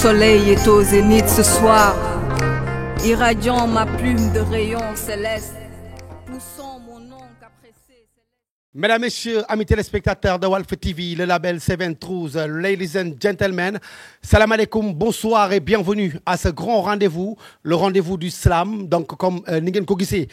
soleil est au zénith ce soir, irradiant ma plume de rayons célestes, poussant mon nom qu'apprécier. Mesdames, Messieurs, amis téléspectateurs de Walf TV, le label Seven Truths, ladies and gentlemen, salam alaikum, bonsoir et bienvenue à ce grand rendez-vous, le rendez-vous du slam. Donc, comme ni ngeen ko gisee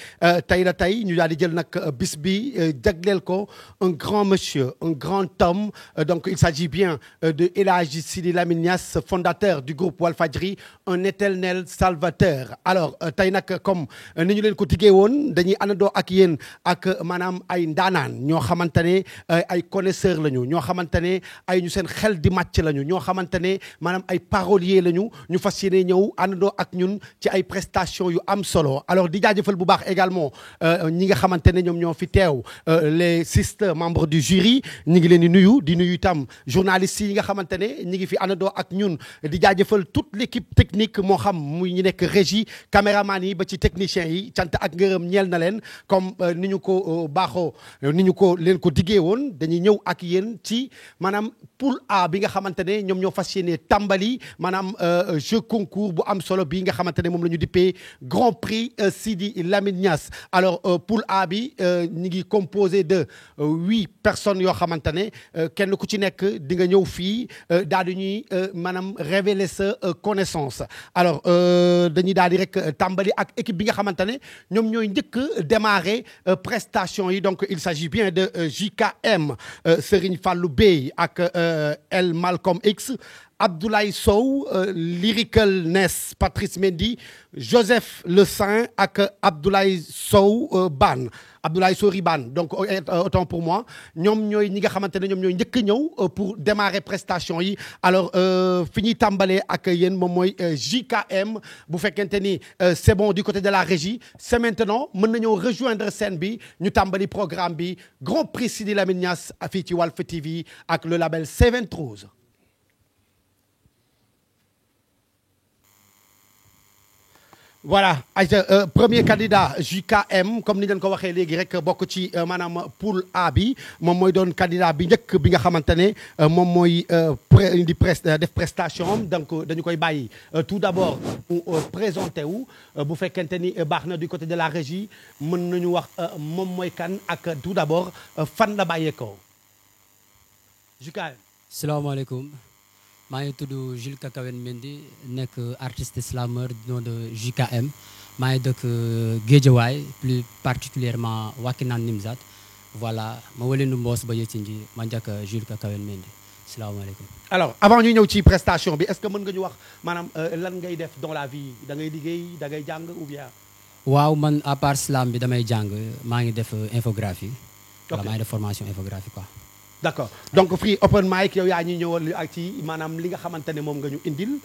tey la tey ñu daal di jël nag bis bi jagleel ko un grand monsieur, un grand homme. Donc, il s'agit bien de El Hadji Sidi Lamine Niass, fondateur du groupe Walfadjri, un éternel salvateur. Alors, tey nag comme ni ñu leen ko diggee woon dañuy àndandoo ak yéen ak maanaam ay ndaanaan. ñoo xamante ne ay connaisseurs lañu ñoo xamante ne ay ñu seen xel di màcc lañu ñoo xamante ne maanaam ay paroliers lañu ñu fas yéene ñëw àndandoo ak ñun ci ay prestations yu am solo alors di jaajëfal bu baax également ñi nga xamante ne ñoom ñoo fi teew les sisters membres du jury ñi ngi leen di nuyu itam journalistes yi nga xamante ne ñi ngi fi àndandoo ak ñun di jaajëfal toute l'équipe technique moo xam muy ñu nekk régie caméraman yi ba ci techniciens yi cant ak ngërëm ñeel na leen comme ni ñu ko baaxoo ni ñu ko leen ko diggee woon dañuy ñëw ak yéen ci maanaam poule A bi nga xamante ne ñoom ñoo fas yéene tàmbali maanaam jeu concours bu am solo bi nga xamante ne moom la ñu dippee Grand Prix Sidi Lamine Niass alors poule A bi ñi ngi composé de 8 personnes yoo xamante ne kenn ku ci nekk di nga ñëw fii daal di ñuy maanaam révéler sa connaissance alors dañuy daal di rek tàmbali ak équipe bi nga xamante ne ñoom ñooy njëkk démarrer prestation yi donc il s'agit bien de JKM Serigne Fallou Bey ak El Malcolm X Abdoulaye Sow Lyrical Ness Patrice Mendy Joseph Le Saint ak Abdoulaye Sow Ban Abdoulaye Sow Riban donc autant pour moi ñoom ñooy ñi nga xamante ne ñoom ñooy njëkk ñëw pour démarrer prestation yi alors fi ñuy tàmbalee ak yéen moom mooy JKM bu fekkente ni c'est bon du côté de la régie c'est maintenant mën nañoo rejoindre scène bi ñu tàmbali programme bi Grand Prix Sidi Lamine Niass fii ci Walf TV ak le label Seven Truths. Voilà premier candidat JKM comme ni leen ko waxee léegi rek bokk ci maanaam poule A bi moom mooy doon candidat bi njëkk bi nga xamante ne moom mooy indi def prestation donc dañu koy bàyyi tout d'abord mu présenté wu bu fekkente ni baax na du côté de la régie mën nañu wax moom mooy kan ak tout d'abord fan la bàyyeekoo JKM. salaamaaleykum. maa ngi tudd Jules Kakawen Mendy nekk artiste slameur du nom de JKM maa ngi dëkk Guédiawaye plus particulièrement Wakhinane Nimzatt voilà ma walindu mboos ba yëccinji ma njëkk Jules Kakawen Mendy salaamaaleykum. alors avant ñu ñëw ci prestation bi est-ce que mën nga ñu wax maanaam lan ngay def dans la vie da ngay liggéey da ngay jàng ou bien. waaw man à part slam bi damay jàng maa ngi def infographie. voilà maa ngi def formation infographie quoi. d'accord donc free open mic yow yaa ñuy ñëwal ak ci maanaam li nga xamante ne moom nga ñu indil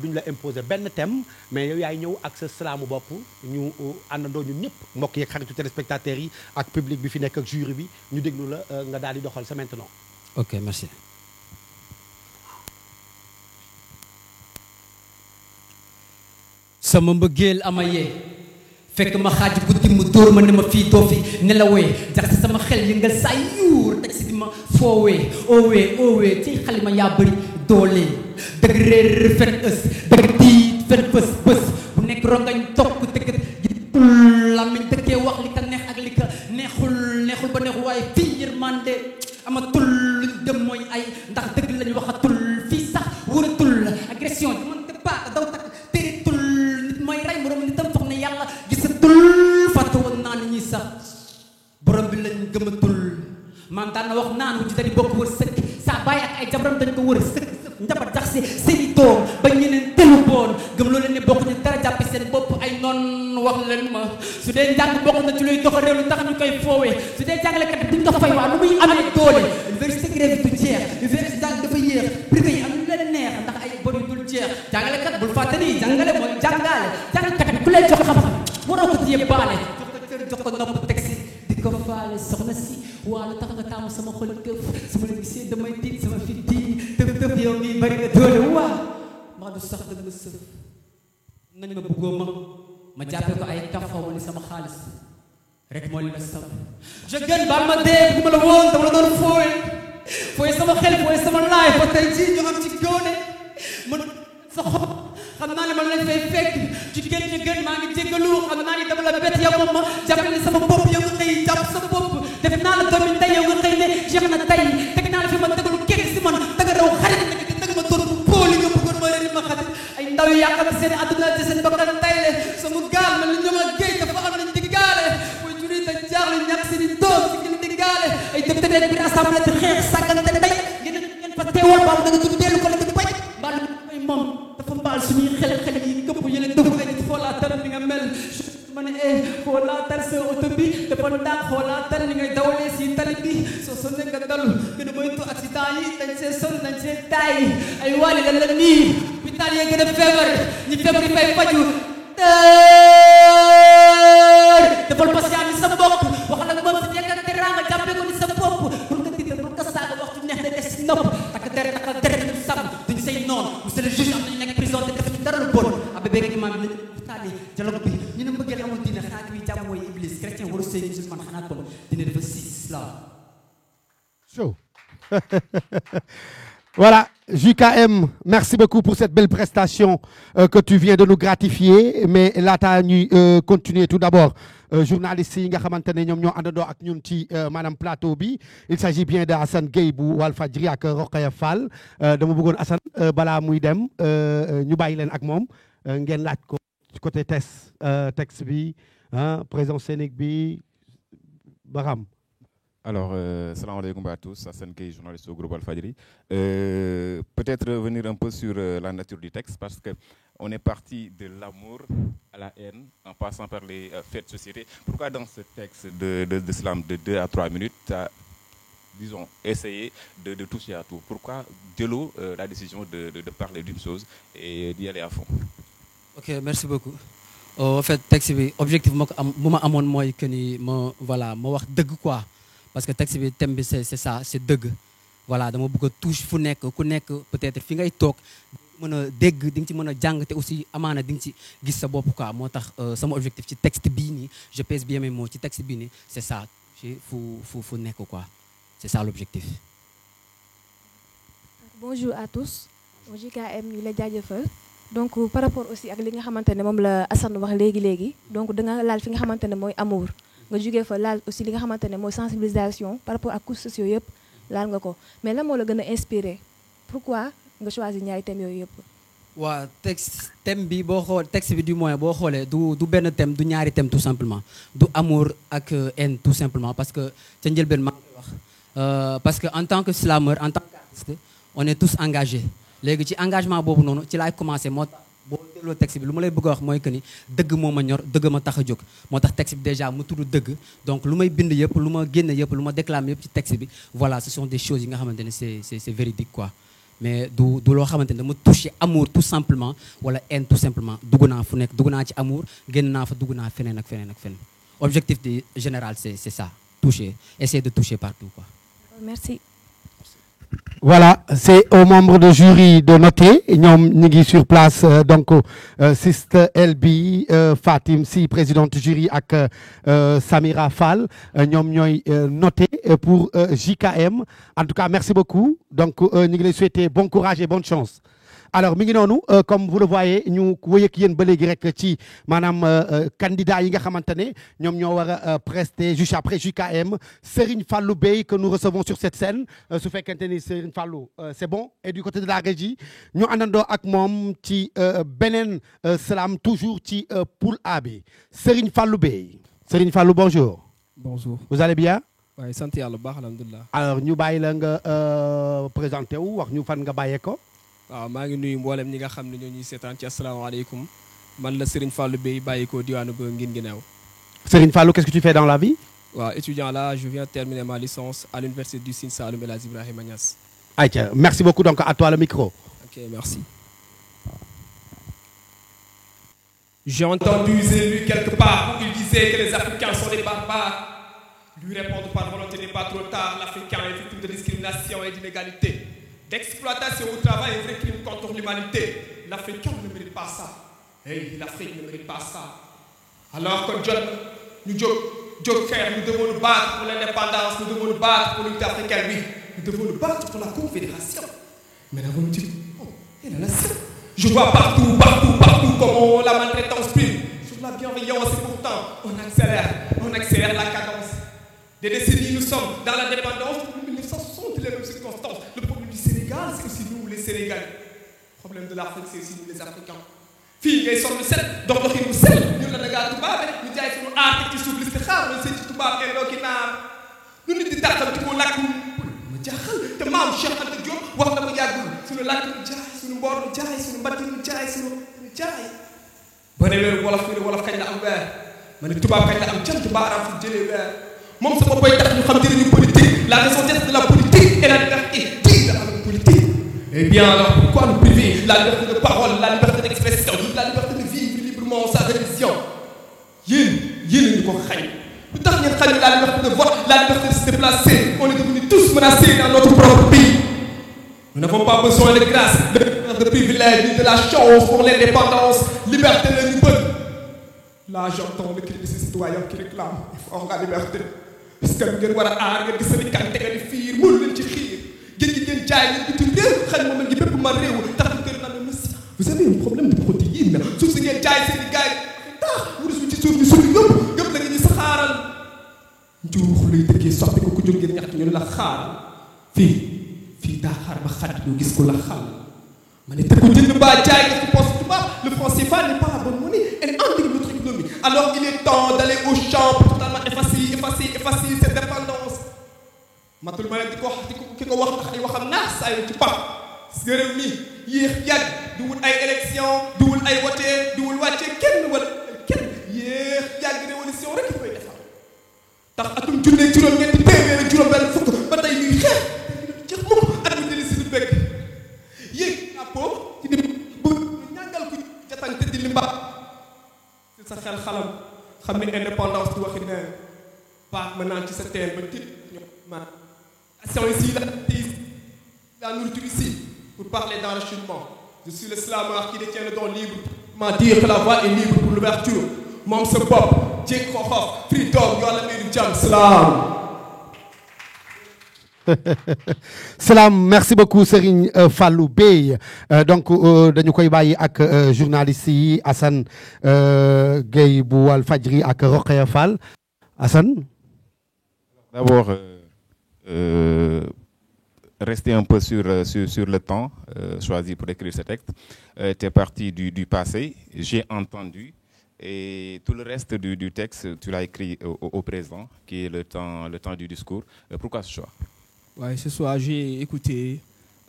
duñ la imposer benn thème mais yow yaay ñëw ak sa salaamu bopp ñu àndandoo ñun ñëpp mbokk yeeg xaritu téléspectateurs yi ak public bi fi nekk ak jury bi ñu déglu la nga daal di doxal sa maintenant. ok merci. sama mbëggeel ama yee fekk ma xaaj guddi mu dóor ma ne ma fii doo fi nelawee jax si sama xel yëngal saa yuur teg si di ma foowee oowee ci xalima yaa bëri doole dëgg réer fen ës dëgg tiit fen fës bës bu nekk rongañ tokk dëgg ji làmmiñ dëkkee wax li ka neex ak li ka neexul ba neexul waaye fii yërmande amatul luñ dem mooy ay ndax dëgg lañ waxatul fii sax wuratul agression man te baax daw takk tëritul nit mooy rey moroom nitam foog ne yàlla fàtte woon naa ni ñuy sax borom bi lañ gëmatul maam daan na wax naan wu ci dañu bokk wër sëkk saa bàyyi ak ay jabaram dañ ko wër sëkk njabar jax si seeni doom ba ñeneen telu boon gëm loo leen ne bokk ñu dara jàppe seen bopp ay noon wax leen ma su dee njàng bokk na ci luy dox réew lu tax ñu koy foowee su dee jàngalekat bi duñ ko fay waa lu muy amee doole université grève du jeex université jàng dafa yéex privé yi am lu leen neex ndax ay bor yu dul jeex jàngalekat bul fàtte ni jàngale mooy jàngale jàngalekat bi ku leen jox xam-xam waroo ko téye baale jox ko cër jox ko nopp teg si di ko faale soxna si waa lu tax nga taamu sama xol këf su ma la gisee damay tiit sama fit di tëf yow ngi bari nga doole waa maa du sax dëgg sëf nañ ma bëggoo ma jàppee ko ay kafa wala sama xaalis rek moo li ma sab je gën baal ma dee bu ma la woon dama la doon fooye sama xel fooye sama laay ba tey jii ñu am ci góone man sa xol xam naa ne man lañ fay fekk ci gën maa ngi jéggalu xam naa ni dama la bett yow moom ma jàppale ne sama bopp yow nga xëy jàpp sa bopp def naa la doomi tey yow nga xëy ne jeex na tey teg naa la fi ma tegalu kenn si man daga raw xarit danga ma doon pooli nga bëggoon ma leen ma xarit ay ndaw yi yàqal seen àdduna te seen bakkan tay le sama gaal man li ñoom ak géej dafa am nañ di gaale mooy juri te jaaxle ñàkk seen i doom si gën di gaale ay député nekk biir assemblée di xeex sàggante tey ngeen fa teewal baabu da nga tudd dellu ko la nga bañ mbaal mooy moom dafa mbaal suñuy xel yi këpp yeneen dëfu ay nit foo laa taram ni nga mel ma ne foo laa tar sa oto bi dafa ndànk foo laa tar ni ngay dawalee si tali bi soo sonne nga dalu gën a moytu accident yi dañ see sonn dañ see taay ay waali la la nii hôpital yee gën a feebar ñi feebar yi fay faju defal patient ni sa bopp wax la moom si nekk teraanga jàppee ko ni sa bopp pour nga tiital pour nga saaga waxtu neex de des si nopp takk der ñu sàmm duñ say noonu monsieur le juge am nañu nekk prison te def ñu dara lu bon abe beeg imam bi lañu waxtaane dialogue bi ñu ne mbëggeel amul diine xanaa bi jàmm mooy iblis chrétien waru sëy musulman xanaa kon dina dafa si islam Chaud. Voilà, JKM, merci beaucoup pour cette belle prestation que tu viens de nous gratifier. Mais là, tu as continuer tout d'abord. Journaliste yi nga xamante ne ñoom ñoo àndandoo ak ñun ci maanaam plateau bi il s'agit bien de Assane Gueye bu Walfadjri ak Rokhaya Fall dama bëggoon Assane balaa muy dem ñu bàyyi leen ak moom ngeen laaj ko côté texte bi présence scénique bi ba xam. Alors, salam alaikum à tous, Hassan Gueye, journaliste au groupe Walfadjri. Peut-être revenir un peu sur la nature du texte, parce qu'on est parti de l'amour à la haine, en passant par les faits de société. Pourquoi dans ce texte de slam de 2 à 3 minutes, tu as, disons, essayé de toucher à tout? Pourquoi Diallo la décision de parler d'une chose et d'y aller à fond? Ok, merci beaucoup. En fait, texte bi objectif bu ma amoon mooy que ni ma wax dëgg quoi. Parce que texte bi thème bi c'est ça c'est dëgg voilà dama bëgg a touche fu nekk ku nekk peut-être fi ngay toog mën a dégg di nga ci mën a jàng te aussi amaana di nga ci gis sa bopp quoi moo tax sama objectif ci texte bii nii je pèse bien mes mots ci texte bii nii c'est ça ci fu nekk quoi c'est ça l'objectif. Bonjour à tous JKM ñu la jaajëfal donc par rapport aussi ak li nga xamante ne moom la Assane wax léegi donc da nga laal fi nga xamante ne mooy amour. nga jógee fa laal aussi li nga xamante ne mooy sensibilisation par rapport ak couches sociaux yëpp laal nga ko mais lan moo la gën a inspiré pourquoi nga choisir ñaari thèmes yooyu yëpp. waaw thème bi boo xool texte bi du moins boo xoolee du benn thème du ñaari thème tout simplement du amour ak haine tout simplement parce que ca njëlbeen maa ngi wax parce que en tant que slameur en tant qu'artiste on est tous engagés léegi ci engagement boobu noonu ci laay commencé moo tax boo dégloo texte bi lu ma lay bëgg a wax mooy que ni dëgg moo ma ñor dëgg ma tax a jóg moo tax texte bi déjà mu tudd dëgg donc lu may bind yëpp lu ma génn yëpp lu ma déclame yëpp ci texte bi voilà ce sont des choses yi nga xamante ne c'est véridique quoi mais du loo xamante ne dama touché amour tout simplement wala haine tout simplement dugg naa fu nekk dugg naa ci amour génn naa fa dugg naa feneen ak feneen ak feneen objectif de général c'est ça toucher essayer de toucher partout quoi. Merci. Voilà, c'est aux membres de jury de noter. Ñoom ñu ngi sur place donc Siste Elbi Fatim Si présidente jury ak Samira Fall ñoom ñooy noter pour JKM. En tout cas, merci beaucoup. Donc ñu ngi lay souhaiter bon courage et bonne chance. Alors mi ngi noonu comme vous le voyez ñu wëy ak yéen ba léegi rek ci maanaam candidat yi nga xamante ne ñoom ñoo war a prester juste après JKM Serigne Fallou Bey que nous recevons sur cette scène su fekkente ni Serigne Fallou c'est bon et du côté de la régie ñu àndandoo ak moom ci beneen slam toujours ci poule A bi Serigne Fallou Bey. Serigne Fallou bonjour. Bonjour. Vous allez bien? waaye sant yàlla bu baax alhamdulilah. Alors ñu bàyyi la nga présenté wu wax ñu fan nga bàyyee ko. waaw maa ngi nuyu mboolem ñi nga xam ne ñoo ñuy seetaan ci asalaamaaleykum man la Serigne Fallou Bey bàyyi ko diwaanu ba Guinguinéo. Serigne Fallou, qu'est-ce que tu fais dans la vie? waaw étudiant là je viens terminer ma licence à l'université du Sine Saloum El Hadji Ibrahima Niass. Aïcha, merci beaucoup donc à toi le micro. Ok, merci. J'ai entendu et lu quelque part où il disait que les Africains sont des barbares. Lui répondre par volonté n'est pas trop tard. L'Africain est victime de discrimination et d'inégalité. D'exploitation au travail et vrai crime contre l'humanité. L'Africain ne mérite pas ça. Hey, l'Afrique ne mérite pas ça. Alors que nous devons nous battre pour l'indépendance, nous devons nous battre pour l'unité africaine, oui. Nous devons nous battre pour la confédération. Mais n'avons-nous dit, oh, et la nation, Je vois partout, partout, partout comment la maltraitance prime sur la bienveillance et pourtant on accélère la cadence. Des décennies, nous sommes dans la dépendance depuis 1960, les mêmes circonstances. Le problème du Sénégal, c'est aussi nous, les Sénégalais. Le problème de l'Afrique, c'est aussi nous, les Africains. Fii ngay sonn set dox doxinu sel ñun la dangaa tubaabe ñu jaay suñu aar ci suuf li si xaar ñu seen ci tubaab indoo ki naar lu nit di tàqal ci ko làkk ma jaaxal te maam Cheikh Anta Diop wax na ko yàggul suñu làkk ñu jaay suñu mboor ñu jaay suñu mbatti ñu jaay suñu jaay ba ne weeru wolof ñu ne wolof kañ la am weer ma ne tubaab kañ la am jant baaraam fi jëlee weer moom sa boppay tax ñu xam njëriñu politique la raison d'être de la politique et la liberté de la politique. Eh bien alors pourquoi nous priver la liberté de parole, la liberté d'expression, la liberté de vivre librement sa religion? Yéen ñu ko xañ lu tax ngeen xañ la liberté de vote, la liberté de se déplacer. On est devenus tous menacés dans notre propre pays. Nous n'avons pas besoin de grâce, de privilèges, ni de la chance pour l'indépendance. Liberté la ñu bëgg. Là j'entends le cri de ces citoyens qui réclament il faut la liberté. Parce que ngeen war a aar ngeen gis ni kan tegal di fiir mënu leen ci xiir géej gi ngeen jaay leen bitim réew xañ moom gi bépp ma réew tax ñu kër naan monsieur vous avez un problème de protéine suuf si ngeen jaay seen i gars yi tax mu des ci suuf ñu suuf yëpp la ngeen ñu saxaaral njuux luy dëkkee soxti ko ku jóg ngeen ñaxtu ñu ne la xaaral fii daa xaar ba xat ñu gis ko la xaal ma ne te ku jënd mbaa jaay nga ci poste tubaab le franc CFA n'est pas la bonne monnaie elle endigué notre économie alors il est temps d'aller au champ pour totalement effacer cette dépendance matul ma ne di ko wax ki ko wax ndax ay waxam naax saa yoo ci pap parce que réew mi yéex yàgg du wul ay élection du wul ay wote du wul wàcce kenn wala kenn yéex yàgg révolution rek koy defar tax atum junne juróom-ñetti téeméer ak juróom-benn fukk ba tey ñuy xeex jeex mukk at mu jëli si lu bekk yéeg àppoo ci di bu ñàngal ko jatang te di li mbaa si sa xel xalam xam ne indépendance du waxi neen baax ma naan ci sa teen ba tit ma ici la nourriture ici pour parler d'enrichissement. Je suis le slameur qui détient le don libre pour dire que la voie est libre pour l'ouverture. Moom sa bopp jéeg xooxoof freedom yoo la meeru jàmm salaam. Salam, merci beaucoup Serigne Fallou Bey. Donc dañu koy bàyyi ak journaliste yi Assane Gueye bu Walfadjri ak Rokhaya Fall. Assane. D'abord rester un peu sur le temps choisi pour écrire ce texte. Tu es parti du passé, j'ai entendu, et tout le reste du texte, tu l'as écrit au présent, qui est le temps du discours. Pourquoi ce choix? Ouais, ce soir, j'ai écouté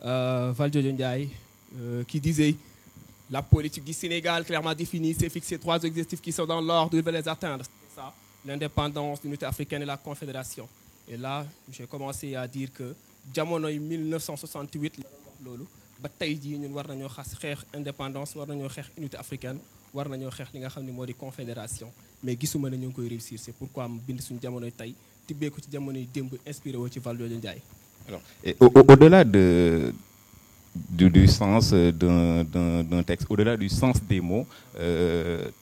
Valdiodio Ndiaye qui disait la politique du Sénégal clairement définie, c'est fixé 3 objectifs qui sont dans l'ordre, il veut les atteindre. C'est ça, l'indépendance, l'unité africaine et la confédération. Et là, j'ai commencé à dire que jamono 1968 loolu ba tey jii ñun war nañoo xeex indépendance war nañoo xeex unité africaine war nañoo xeex li nga xam ne moo di confédération mais gisuma ne ñu ngi koy réussir c'est pourquoi mu bind suñu jamonoy tey tibbee ko ci jamonoy démb inspiré woo ci Valdiodio Ndiaye. Alors au-delà du sens d'un texte, au-delà du sens des mots,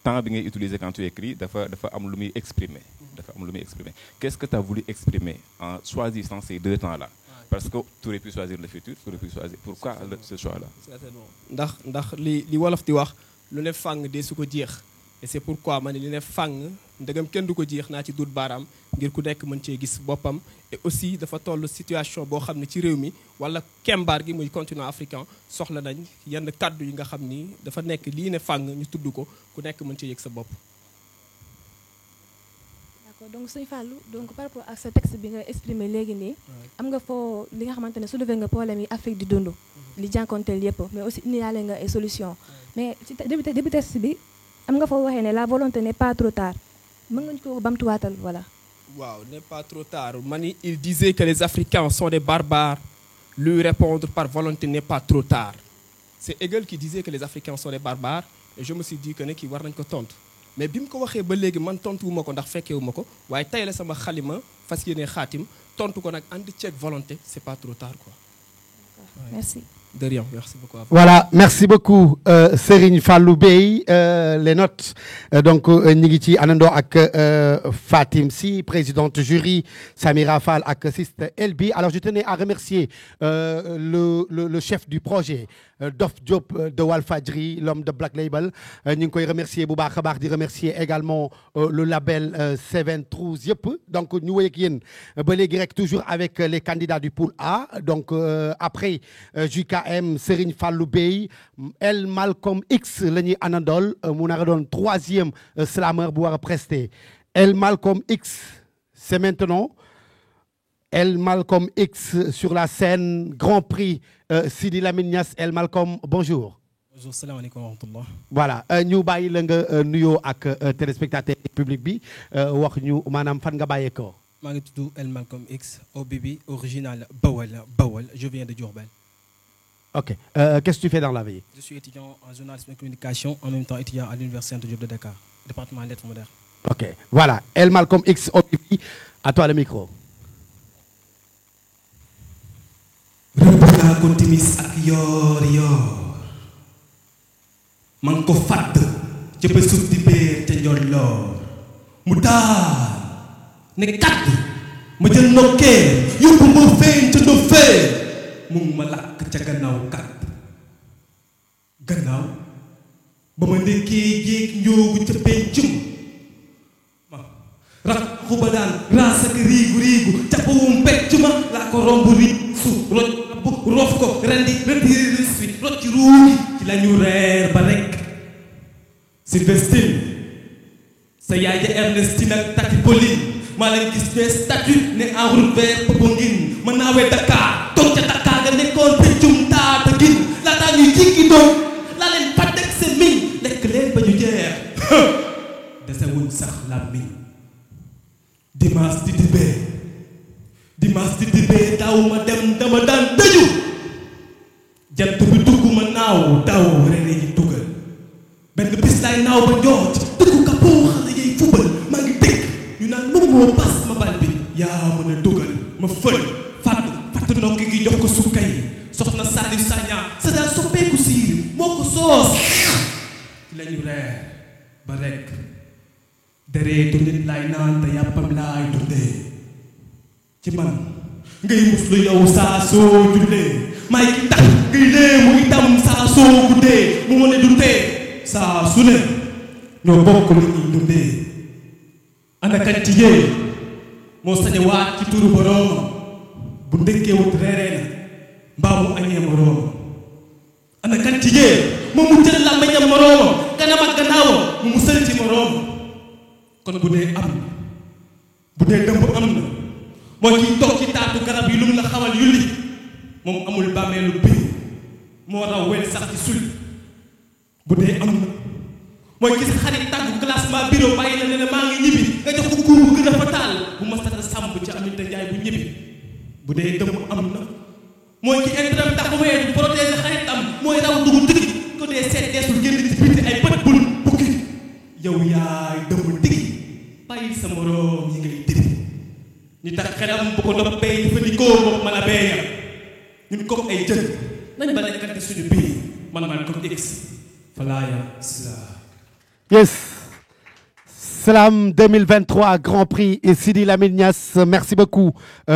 temps bi ngay utiliser quand tu écris dafa am lu muy exprimer. Qu'est-ce que tu as voulu exprimer en choisissant ces 2 temps-là? Parce que tu aurais pu choisir le futur, tu aurais pu choisir. Pourquoi ce choix-là? Certainement. ndax li wolof di wax lu ne fàng dee su ko jeex et c'est pourquoi ma ne li ne fàng ndegam kenn du ko jeex naa ci dut baaraam ngir ku nekk mën cee gis boppam et aussi dafa toll situation boo xam ne ci réew mi wala kembaar gi muy continent africain soxla nañ yenn kàddu yi nga xam ni dafa nekk lii ne fàng ñu tudd ko ku nekk mën cee yëg sa bopp. Donc Sëñ Fallou donc par rapport ak sa texte bi nga exprimé léegi nii am nga foo li nga xamante ne soulevé nga problème yi Afrique di dund li jànkonteel yëpp mais aussi indi yàlla nga ay solution mais ci début texte bi am nga foo waxee ne la volonté n'est pas trop tard mën nga ñu ko bamtuwaatal voilà. Waaw, n'est pas trop tard. Mani, il disait que les Africains sont des barbares. Lui répondre par volonté n'est pas trop tard. C'est Hegel qui disait que les Africains sont des barbares et je me suis dit que ne kii war nañ ko tontu. Mais bi mu ko waxee ba léegi man tontu wu ma ko ndax fekkewu ma ko waaye tey la sama xalima fas yéene xaatim tontu ko nag ànd ceeg volonté c'est pas trop tard quoi. Merci. De rien, merci beaucoup. Voilà, merci beaucoup Serigne Fallou Bey. Les notes, donc ñu ngi ci àndandoo ak Fatim Sy, présidente jury, Samira Fall ak Siste Elbi. Alors je tenais à remercier le chef du projet, Dof Diop de Walfadjri, l'homme de Black Label. ñu ngi koy remercier bu baax a baax di remercier également le label Seven Truths yëpp. Donc ñu wéy ak yéen ba léegi rek toujours avec les candidats du pool A. Donc après JKM, Serigne Fallou Bey, El Malcolm X la ñuy àndandool mu nar a doon 3e slammer bu war a prester. El Malcolm X, c'est maintenant. El Malcolm X sur la scène, Grand Prix Sidi Lamine Niass. El Malcolm, bonjour. Bonjour, salaamaaleykum wa rahmatullah. Voilà ñu bàyyi la nga nuyoo ak téléspectateur public bi wax ñu maanaam fan nga bàyyeekoo. maa ngi tudd El Malcolm X, OBB, original Bawol. Je viens de Diourbel. Ok. Qu'est-ce que tu fais dans la vie? Je suis étudiant en journalisme et communication, en même temps étudiant à l'université Anta Diop de Dakar, département lettres modernes. Ok. Voilà. El Malcolm X, OBB, à toi le micro. rëbb naa ko timis ak yoor man ko fàdd ca bésub di béer ca njolloor mu daal ne kàdd ma jël nokkee yóbbu ma feeñ ca ndofee mu ngi ma làkk ca gannaaw gannaaw ba ma nekkee jéeg njoogu ca pencum ma rak xuba daan raas ak riigu cappawum pecc ma laa ko romb su roj roof ko rendi retiré ris fi roj ci ruugi ci la ñu reer ba rekk Sylvestine sa yaay ja Ernestine ak Tati Pauline maa leen gis ne statut ne en route vers Popenguine ma naawee Dakar toog ca Dakar nga nekkoon peccum taata gin laataa ñuy jikki doon laa leen patek seen miñ lekk leen ba ñu jeex desewuñ sax làmmiñ dimanche di dibee daaw ma dem dama daan dëju jant bi dugg ma naaw daw rene yi dugal benn bis laay naaw ba njoot dëkku kapoo xale yay fubal maa ngi dégg ñu naan moom moo pas ma bal bi yaa mën a dugal ma fël fàtt ndokk gi jox ko sukkay soxna Saliou Sagna sa daan soppeeku siir moo ko soos lañu reer ba rekk dereetu nit laay naan te yàppam laay dundee ci man ngay muslu yow saa soo jullee may ki tax ngay léemu itam saa soo guddee mu ma ne dundee saa su ne ñoo bokk lu ñuy dundee ana kan ci yéen moo sañ a waat ci turu boroom bu ndëkkee wut reeree na mbaa mu añee moroom ana kan ci yéen moom mu jël làmmiñam moroomam kanam ak gannaawam mu musal ci moroom kon bu dee am bu dee dëmb am na mooy kiy toog ci taatu garab yi lu mu la xamal yulli moom amul bàmmeelu bi moo raw wel sax ci sulli bu dee am na mooy gis xarit tàggu classement bureau bàyyi la ne ne maa ngi ñibbi nga jox ko kuur bu gën a fa taal bu ma sata sàmb ci Aminata Njaay bu ñibbi bu dee dëmm am na mooy ki intérêt tax wee du protéger xaritam mooy raw dugg dëgg ko dee seet deesul génn ci biti ay bët bul bukki yow yaay dëmm dëgg bàyyi sa moroom yi ngay dëgg ñu tax xelam bu ko noppee jëfandikoo moom mën a beeyam ñun comme ay jën nañ ba nekkante suñu biir man comme X falaaya sila Yes. Slam 2023 Grand Prix et Sidi Lamine Niass. Merci beaucoup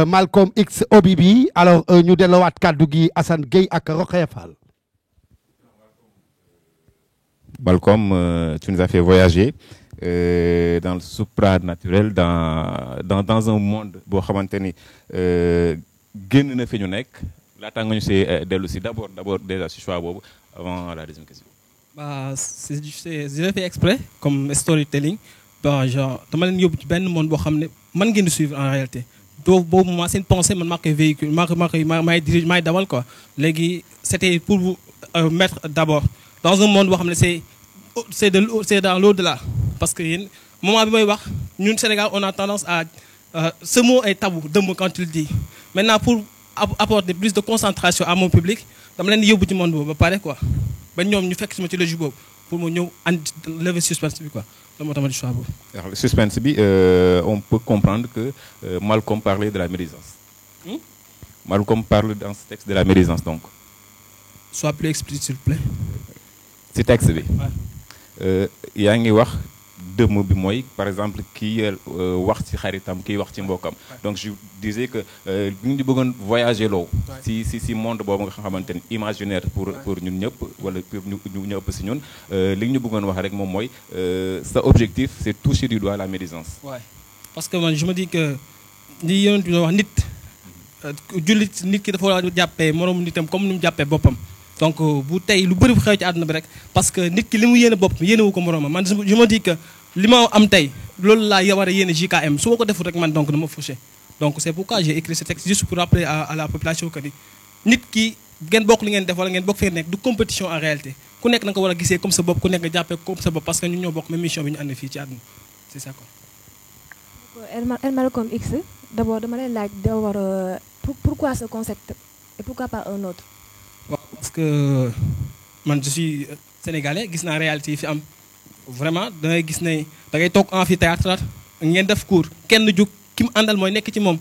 Malcolm X OBB. Alors ñu delloowaat kàddu gi Assane Gueye ak Rokhaya Fall. Malcolm, tu nous as fait voyager dans le supranaturel, dans un monde boo xamante ni génn na fi ñu nekk laata nga ñu see dellu si d'abord déjà si choix boobu avant la deuxième question. Bah, je l'ai fait exprès comme storytelling. Bah, genre dama leen yóbbu ci benn monde boo xam ne man ngeen di suivre en réalité. boobu moi seen pensée man maa koy véhicule maay dirige maay dawal quoi. Léegi c'était pour vous mettre d'abord dans un monde boo xam ne c'est dans l'au-delà. Parce que yéen moment bi may wax ñun Sénégal on a tendance à ce mot est tabou dëmm quand tu le dis. Maintenant pour apporter plus de concentration à mon public dama leen yóbbu ci monde boobu ba pare quoi. ba ñoom ñu fekk si ma ci logique boobu pour mu ñëw andi lever suspense bi quoi loolu moo tax ma di choix boobu. Alors, suspense bi on peut comprendre que Malcolm parlait de la médisance. Malcolm parle dans ce texte de la médisance donc. Sois plus explicite, s'il vous plaît. ci texte bi. yaa ngi wax dëmm bi mooy par exemple kii wax ci xaritam kii wax ci mbokkam donc je disais que ñu ngi bëggoon voyager loo si monde boobu nga xamante ni imaginaire pour ñun ñëpp wala pour ñu ëpp si ñun li ñu bëggoon wax rek moom mooy sa objectif c'est toucher du doigt la médisance. Ouais. Parce que man je me dis que li yonent bi wax nit jullit nit ki dafa war a jàppee moroom nitam comme ni mu jàppee boppam. Donc bu tey lu bëri bu xew ci àdduna bi rek parce que nit ki li mu yéene bopp yéene wu ko moroomam man je me dis que li ma am tey loolu laa war a yéene JKM su ma ko deful rek man donc dama fauché donc c'est pourquoi j'ai écrit ce texte juste pour rappeler à la population que ni nit ki ngeen bokk li ngeen def wala ngeen bokk fee nekk du compétition en réalité ku nekk na nga ko war a gisee comme sa bopp ku nekk nga jàppee comme sa bopp parce que ñun ñoo bokk même mission bi ñu ànd fii ci àdduna c'est ça quoi. El Malcolm X d'abord dama lay laaj d'abord pourquoi ce concept et pourquoi pas un autre. Parce que man je suis sénégalais gis naa réalité yi fi am vraiment da ngay gis ne da ngay toog amphithéâtre ngeen def cours kenn jóg ki mu àndal mooy nekk ci moom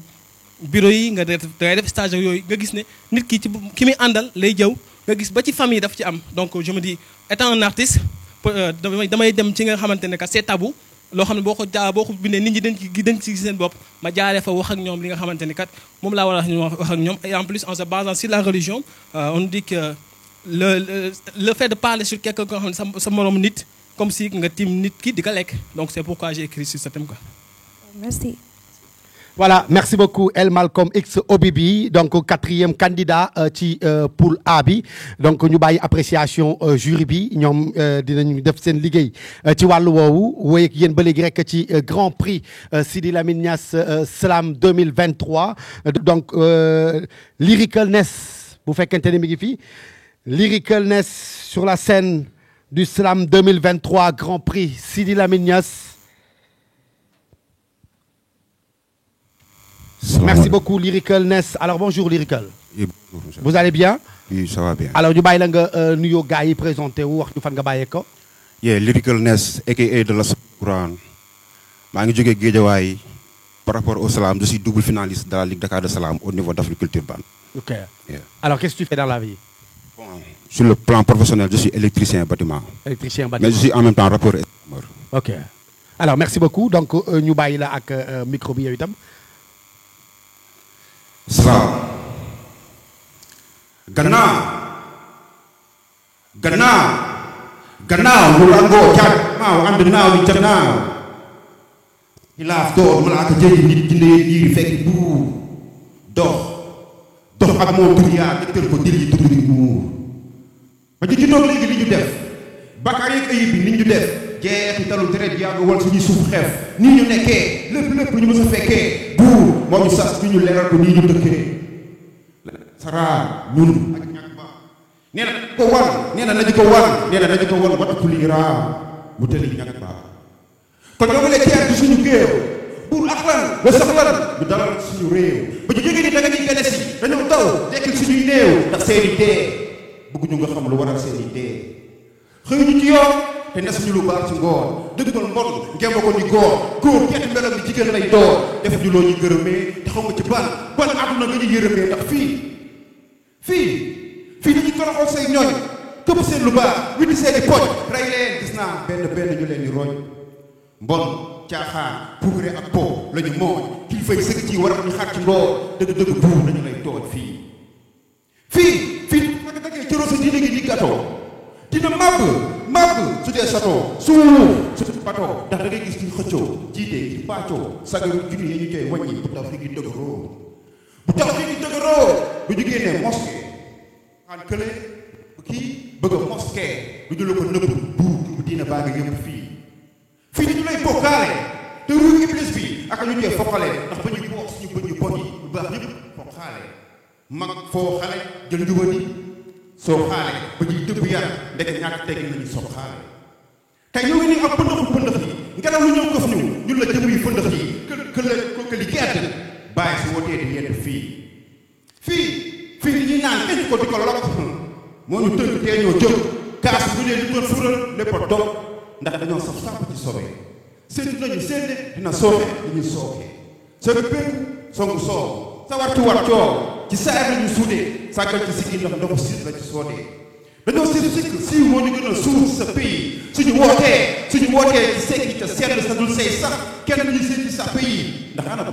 bureau yi nga def stage yooyu nga gis ne nit ki ci ki muy àndal lay jëw nga gis ba ci famille daf ci am donc je me dis étant un artiste damay dem ci nga xamante ne kat c'est tabou loo xam ne boo ko bindee nit ñi dañ ci gis seen bopp ma jaaree fa wax ak ñoom li nga xamante ni kat moom laa war a wax ak ñoom et en plus en se basant sur la religion on dit que le fait de parler sur quelqu'un nga xam ne sa moroom nit comme si nga tiim nit ki di ko lekk donc c'est pourquoi j'ai écrit sur ce thème quoi. Merci. Voilà, merci beaucoup El Malcolm X Obibi, donc 4e candidat ci poule A bi donc ñu bàyyi appréciation jury bi ñoom dinañu def seen liggéey ci wàllu woowu wéy ak yéen ba léegi rek ci Grand Prix Sidi Lamine Niass Slam 2023 donc Lyricalness bu fekkente ne mi ngi fi Lyricalness sur la scène du Slam 2023 Grand Prix Sidi Lamine Niass. Merci beaucoup Lyricalness. Alors bonjour Lyrical. Vous allez bien? Oui, ça va bien. Alors ñu bàyyi la nga nuyoo gars yi présenté wu wax ñu fan nga bàyyee ko. Yeah, Lyricalness aka de la Courant. maa ngi jógee Guédiawaye par rapport au Slam je suis double finaliste de la Ligue Dakar de Slam au niveau d'Africulture Ban. Ok. Yeah. Alors qu'est-ce que tu fais dans la vie? Bon, sur le plan professionnel je suis électricien bâtiment. Électricien bâtiment. Mais je suis en même temps rappeur et streamer. Ok. Alors merci beaucoup donc ñu bàyyi la ak micro bi yow itam. Slam gannaaw lu langoo caag maaw ànd naaw ni ca naaw xilaaf door malaaka jëgi nit jinne yiiri fekk buur dox ak moom duniyaa dëkkal ko dil yi tudd muur ba ñu juddoo léegi li ñu def bakkaar yeeg ayib bi ni ñu def jeexitalu deret yaa nga wal suñuy suuf xeef nii ñu nekkee lépp lu ñu mës a fekkee buur moo ñu sas ñu leeral ko nii ñu dëkkee saraa ñun ak ñàkk ba nee na nañu ko wan watatu lii raa mu tëli ñàkk ba kon ñoo ngi lay teer ci suñu géew buur ak lan wa sax lan ñu dalal suñu réew ba ñu jógee ni da nga ñuy gane si dañoo daw dekkil suñuy néew ndax seeni dee bëgguñu nga xam lu waral seeni dee xëy ñu ci yoon te nes ñu lu baax ci ngoor dëggal mbon ngemba ko ni góor ñetti melam ni jigéen lay door def ñu loo ñu gërëmee te xaw nga ci ban àdduna nga ñu yërëmee ndax fii dañuy toroxal say ñooñ këpp seen lu baax witti seeni poj rey leen gis naa benn ñu leen di roñ mbon caaxaan puugare ak po la ñu mooñ kilifa yi sëg ci war ñu xar ci ndoor dëgg buur nañu lay tooñ fii ma nga dagee cëroo sa diine gi di gâteau dina màbb su dee château suuf su dee bateau ndax da ngay gis ñu xëccoo jiite ci pàccoo sagaru junni yi ñu koy wàññi bu taw fi gi dëgëroo bu ñu génnee mosquée xaan kële bu kii bëgg a mosquée du ñu la ko nëbb bu diina baa nga yëpp fii dañu lay bokkaale te ruuj iblis bi ak ñu cee foqale ndax ba ñu boos suñu bët yu bon yi bu baax ñëpp foqaale mag foo xale jël njubadi soo xaale ba ñuy dëbb yar ndek ñàkk teg nañu soo xaale tey ñoo ngi nii ak pëndëx yi ngelaw lu ñëw këf ñu ñun la jëm yi pëndëx yi këli gedd bàyyi si wotee di yedd fii li ñuy naan indi ko di ko lokk moo ñu tënk tee ñoo jëm kaas bu ne ñu doon fural lépp a dog ndax dañoo saf sàpp ci sobee séntu nañu sénne dina sooxe dañuy sookee sooke pépp songu soow sa war ci war coow ci saar lañu suudee sàggal ci siggi ndax ndoxu siis la ci soodee dañoo siiw moo ñu gën a suuf sa pays suñu wootee ci sekki te seetlu sa dul say sax kenn duñu seeti sa pays ndax ana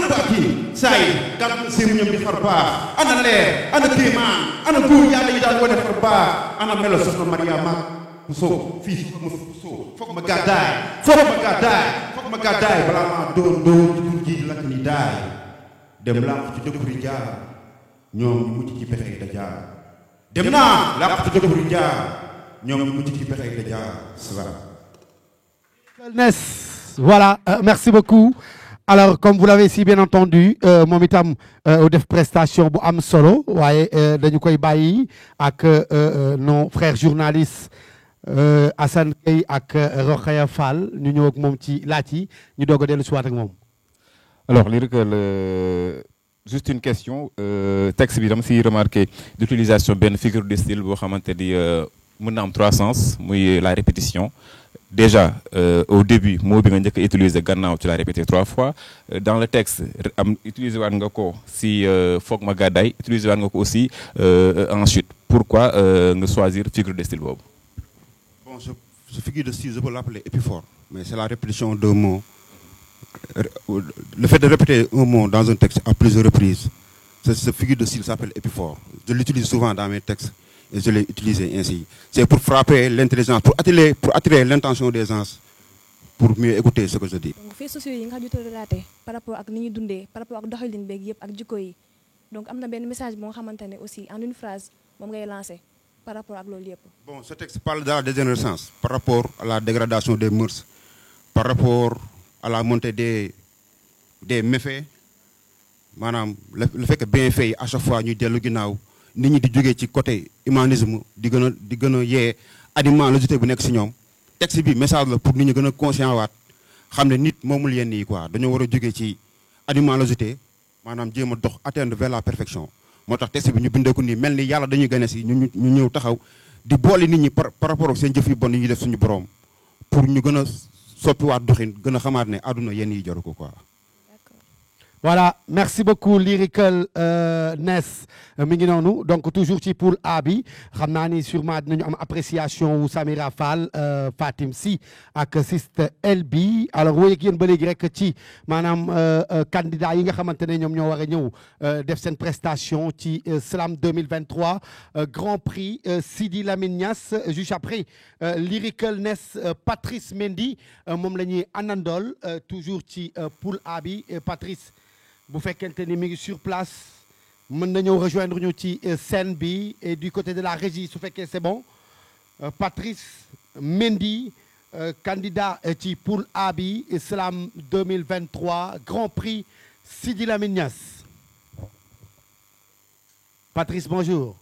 baat yi saa yi gàtt séeru ñoom di xar baax ana leer ana kéemaan ana góor yàlla yi daan wane xar baax ana melo soxna Mariama Bousso fii foog ma gàddaay balaa maa doon ci pour ji lakk ni daay dem làq ci dëkkuri jaar ñoom ñu mucc ci pexey da jaar dem naa làq ci dëkkuri jaar ñoom ñu mucc ci pexey da jaar salaam. Voilà, merci beaucoup. Alors, comme vous l'avez si bien entendu, moom itam def prestation bu am solo waaye dañu koy bàyyi ak nos frères journalistes Assane Gueye ak Rokhaya Fall ñu ñëw ak moom ci laaj yi ñu doog a dellu si waat ak moom. Alors, juste une question texte bi dama si remarqué l'utilisation benn figure de style boo xamante ni mën na am 3 sens muy la répétition. Déjà, au début, mot bi nga njëkk a utiliser gannaaw tu l'as répété 3 fois. Dans le texte, utiliser waat nga ko si foog ma gàddaay utiliser waat nga ko aussi ensuite. Pourquoi nga choisir figure de style boobu? Bon, ce figure de style, je peux l'appeler épiphore, mais c'est la répétition d'un mot. Le fait de répéter un mot dans un texte à plusieurs reprises, ce figure de style s'appelle épiphore. Je l'utilise souvent dans mes textes. Et je l'ai utilisé ainsi. C'est pour frapper l'intelligence, pour attirer l'intention des gens, pour mieux écouter ce que je dis. Donc, faits sociaux yi nga jot a relaté par rapport ak ni ñuy dundee par rapport ak doxalin beeg yëpp ak jikko yi donc am na benn message boo xamante ne aussi en une phrase moom ngay lancé par rapport ak loolu yëpp. Bon, ce texte parle de la dégénérescence par rapport à la dégradation des mœurs, par rapport à la montée des méfaits, maanaam le fait que bienfaits yi à chaque fois ñuy dellu ginnaaw. Nit ñi di jógee ci côté humanisme di gën a yee animalité bu nekk si ñoom texte bi message la pour nit ñi gën a conscient waat xam ne nit moomul yenn yi quoi dañoo war a jógee ci animalité maanaam jéem a dox atteindre vers la perfection moo tax texte bi ñu bindee ko nii mel ni yàlla dañuy gane si ñu ñëw taxaw di boole nit ñi par rapport ak seen jëf yu bon yi ñuy def suñu borom pour ñu gën a soppiwaat doxin gën a xamaat ne àdduna yenn yi jaru ko quoi. Voilà, merci beaucoup Lyrical Ness mi ngi noonu donc toujours ci poule A bi xam naa ni sûrement dinañu am appréciation wu Samira Fall Fatim Si ak Siste El bi alors wéy ak yéen ba léegi rek ci maanaam candidat yi nga xamante ne ñoom ñoo war a ñëw def seen prestation ci Slam 2023 Grand Prix Sidi Lamine Niass juste après Lyrical Ness Patrice Mendy moom la ñuy àndandool toujours ci poule A bi Patrice. bu fekkente ni mi ngi sur place mën na ñëw rejoindre ñu ci scène bi et du côté de la régie su fekkee c'est bon Patrice Mendy candidat ci poule A bi Slam 2023 Grand Prix Sidi Lamine Niass. Patrice, bonjour.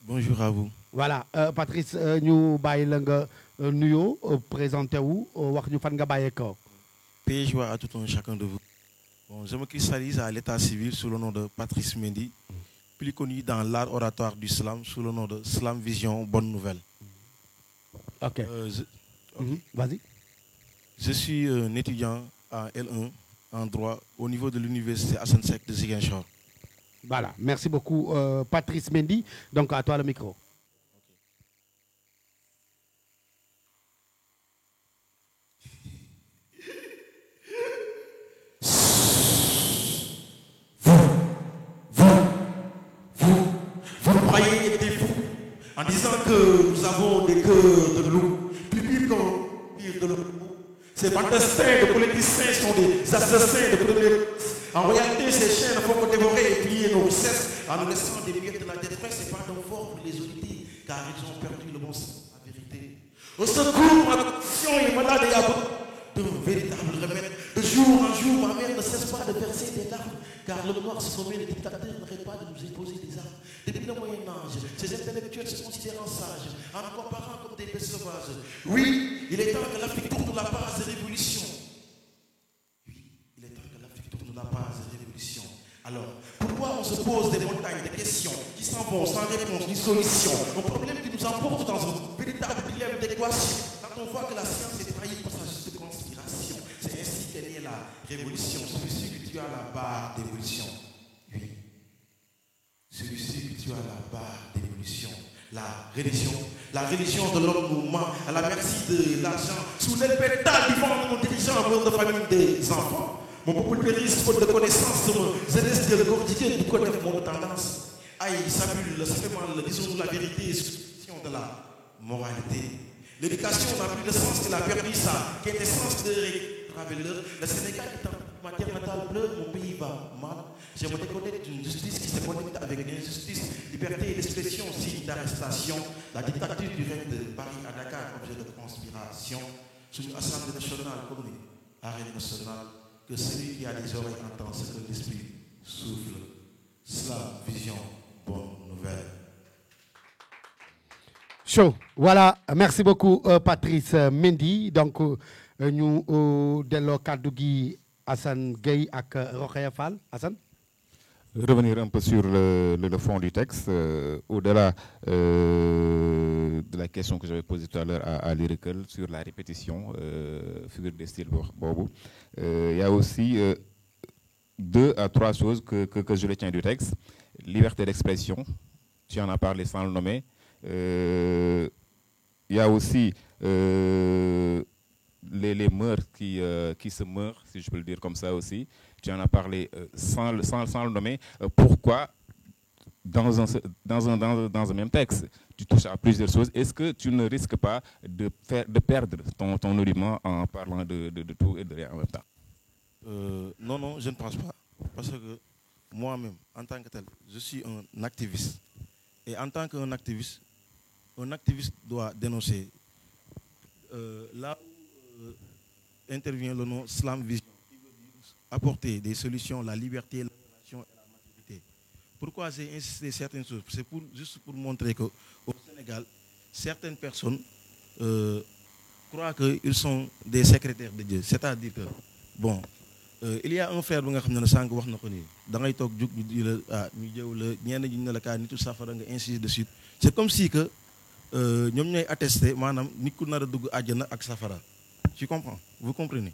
Bonjour à vous. Voilà Patrice ñu bàyyi la nga nuyoo présenté wu wax ñu fan nga bàyyeekoo. Paix et joie à tout un chacun de vous. Bon, je me cristallise à l'état civil sous le nom de Patrice Mendy, plus connu dans l'art oratoire du slam sous le nom de Slam Vision Bonne Nouvelle. Ok. Vas-y. Je suis un étudiant à L1 en droit au niveau de l'université Assane Seck de Ziguinchor. Voilà, merci beaucoup Patrice Mendy. Donc à toi le micro. Vous croyez être fous en disant que nous avons des cœurs de loup, plus pire qu'un de loup. Ces fantassins de politiciens sont des assassins de première. En réalité, ces chiens ne font que dévorer et plier nos richesses en nous laissant des miettes de la détresse et pas d'un fort pour les auditer, car ils ont perdu le bon sens, la vérité. Au secours, ma condition est malade et à bout d'un véritable remède. De jour en jour, ma mère ne cesse pas de verser des larmes, car le noir se sommet, le dictateur n'arrête pas de nous imposer des armes. Depuis le Moyen-Âge, ces intellectuels se considèrent sages, en nous comparant comme des bêtes sauvages. Oui, il est temps que l'Afrique tourne la page de révolution. Oui, il est temps que l'Afrique tourne la page de révolution. Alors, pourquoi on se pose des montagnes de questions qui s'en vont sans réponse ni solution? Un problème qui nous emporte dans un véritable dilemme d'équation. Quand on voit que la science est trahie par sa juste conspiration, c'est ainsi qu'est née la révolution. Celui-ci que tu as la barre d'évolution. Oui. Celui-ci que tu as la barre d'évolution. la religion de l'homme mouvement à la merci de l'argent, sous les pétales du vent de nos dirigeants, mort de famille des enfants. Mon peuple périsse faute de connaissances, jeunesse de quotidien du côté mon tendance. Aïe, ça bulle, ça fait mal, disons-nous la vérité, question de la moralité. L'éducation n'a plus de sens qu'elle a perdu sa quintessence de traveleur. Le Sénégal est en matière mentale bleue, mon pays va mal. J'aimerais connaître une justice qui se connecte avec l'injustice, liberté d'expression, signe d'arrestation. La dictature du règne de Paris à Dakar, objet de conspiration. Sur une assemblée nationale comme l'arène nationale, que celui qui a des oreilles entend ce que l'esprit souffle. Cela, vision, bonne nouvelle. Chaud. Voilà, merci beaucoup Patrice Mendy. Donc ñu delloo kàddu gi Assane Gueye ak Rokhaya Fall. Assane. Revenir un peu sur le fond du texte, au-delà de la question que j'avais posée tout à l'heure à Lyrical sur la répétition, figure de style Bobo. Il y a aussi 2 à 3 choses que je retiens du texte. Liberté d'expression, tu en as parlé sans le nommer. Il y a aussi les mœurs qui se meurent, si je peux le dire comme ça aussi. Tu en as parlé sans le nommer. Pourquoi, dans un même texte, tu touches à plusieurs choses? Est-ce que tu ne risques pas de perdre ton argument en parlant de tout et de rien en même temps? Non, je ne pense pas. Parce que moi-même, en tant que tel, je suis un activiste. Et en tant qu'un activiste doit dénoncer. Là où intervient le nom Slam Vision, qui veut dire apporter des solutions, la liberté, la relation et la maturité. Pourquoi j'ai insisté sur certaines choses? C'est juste pour montrer qu'au Sénégal, certaines personnes croient qu'ils sont des secrétaires de Dieu. C'est-à-dire que, bon, il y a un frère qui m'a dit ainsi de suite. C'est comme si que nous avons attesté que tu comprends? Vous comprenez?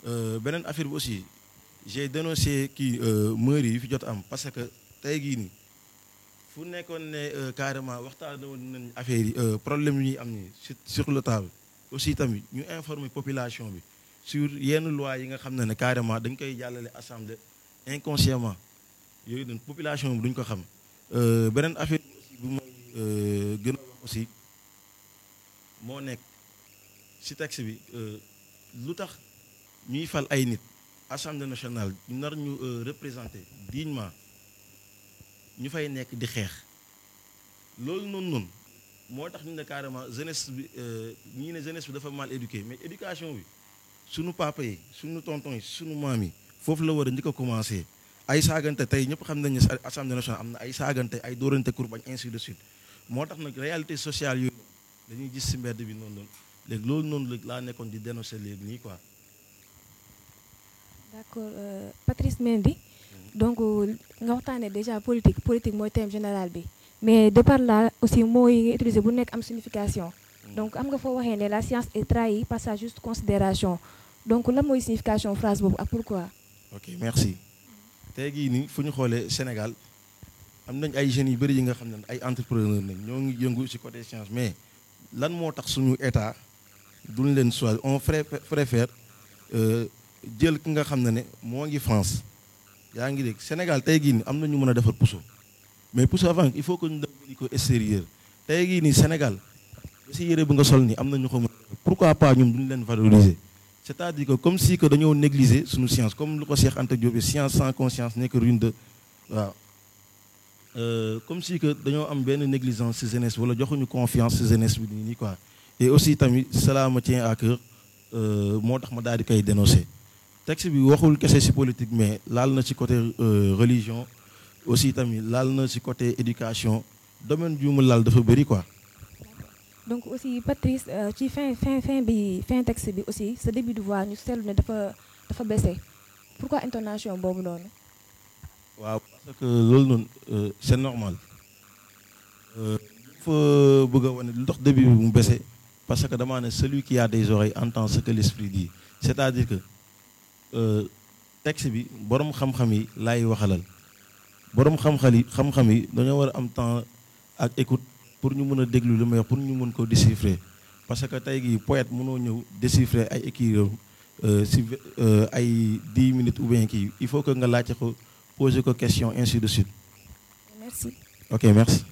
Benen affaire aussi, j'ai dénoncé qui meuri fi jot am parce que tay gi ni fu nekkone carrément waxtaan nañ affaire yi problème yi am ni sur le table aussi tamit ñu informer population bi sur yenn loi yi nga xamné carrément dañ koy jallalé assemblée inconsciemment yoy dañ population bi duñ ko xam benen affaire aussi bu moy gën aussi mo nek ci texte bi lutax ñuy fal ay nit assemblée nationale ñu nar ñu représenter dignement ñu fay nekk di xeex loolu noonu moo tax ñu ne carrément jeunesse bi ñii ne jeunesse bi dafa mal éduqué mais éducation bi suñu papa yi suñu tonton yi suñu maam yi foofu la war a njëkk a commencé ay saagante tey ñëpp xam nañ ne assemblée nationale am na ay saagante ay dóorante kurbañ ainsi de suite moo tax nag réalité sociale yooyu dañuy gis ci mbedd bi noonu léegi loolu noonu laa nekkoon di dénoncer léegi nii quoi. D'accord, Patrice Mendy. Donc nga waxtaanee déjà politique mooy thème général bi mais de par là aussi mooy utiliser bu nekk am signification. Donc am nga foo waxee ne la science est trahie par sa juste considération donc lan mooy signification phrase boobu ak pourquoi. Ok merci. tey jii nii fu ñu xoolee Sénégal am nañ ay jeunes yu bëri yi nga xam ne ay entrepreneurs nañ ñoo ngi yëngu ci côté science mais lan moo tax suñu état duñ leen choisir on préfère jël ki nga xam ne moo ngi France yaa ngi dégg Sénégal tey jii nii am na ñu mën a defar puso mais puso avant il faut que ñu dem ko extérieur tey jii nii Sénégal si yére bu nga sol nii am na ñu ko mën pourquoi pas ñun duñ leen valoriser c'est-à-dire que comme si que dañoo négliger suñu science comme lu ko Cheikh Anta Diop science sans conscience nekk ruine de waaw comme si que dañoo am benn négligence ci jeunesse wala joxuñu confiance ci jeunesse bi nii quoi et aussi tamit cela me tient à cœur moo tax ma daal di koy dénoncer texte bi waxul kese ci politique mais laal na ci côté religion aussi tamit laal na ci côté éducation domaine bi mu laal dafa bëri quoi. Donc aussi Patrice ci fin texte bi aussi ce début de voix ñu seetlu ne dafa baissé pourquoi intonation boobu noonu. waaw parce que loolu noonu c'est normal fa bëgg a wane lu tax début bi mu baissé parce que damaa ne celui qui a des oreilles entend ce que l'esprit dit c'est-à-dire que texte bi borom xam-xam yi laay waxalal borom xam-xam yi dañoo war a am temps ak écoute pour ñu mën a déglu li may wax pour ñu mën ko déchiffrer parce que tey jii poète mënoo ñëw déchiffrer ay écrits si ay 10 minutes ou bien kii il faut que nga laajte ko poser ko question ainsi de suite. Merci. Ok, merci.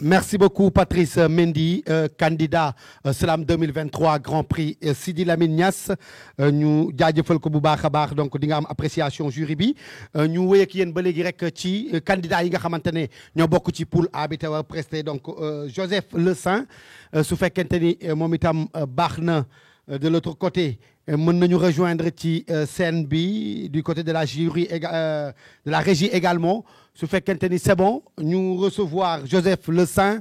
Merci beaucoup Patrice Mendy, candidat Slam 2023 Grand Prix Sidi Lamine Niass ñu jaajëfal ko bu baax a baax donc di nga am appréciation jury bi ñu wéy ak yéen ba léegi rek ci candidat yi nga xamante ne ñoo bokk ci poule A bi te war presté donc Joseph Le Saint su fekkente ni moom itam baax na de l'autre côté mën nañu rejoindre ci scène bi du côté de la jury de la régie également su fekkente ni c'est bon ñu recevoir Joseph Le Saint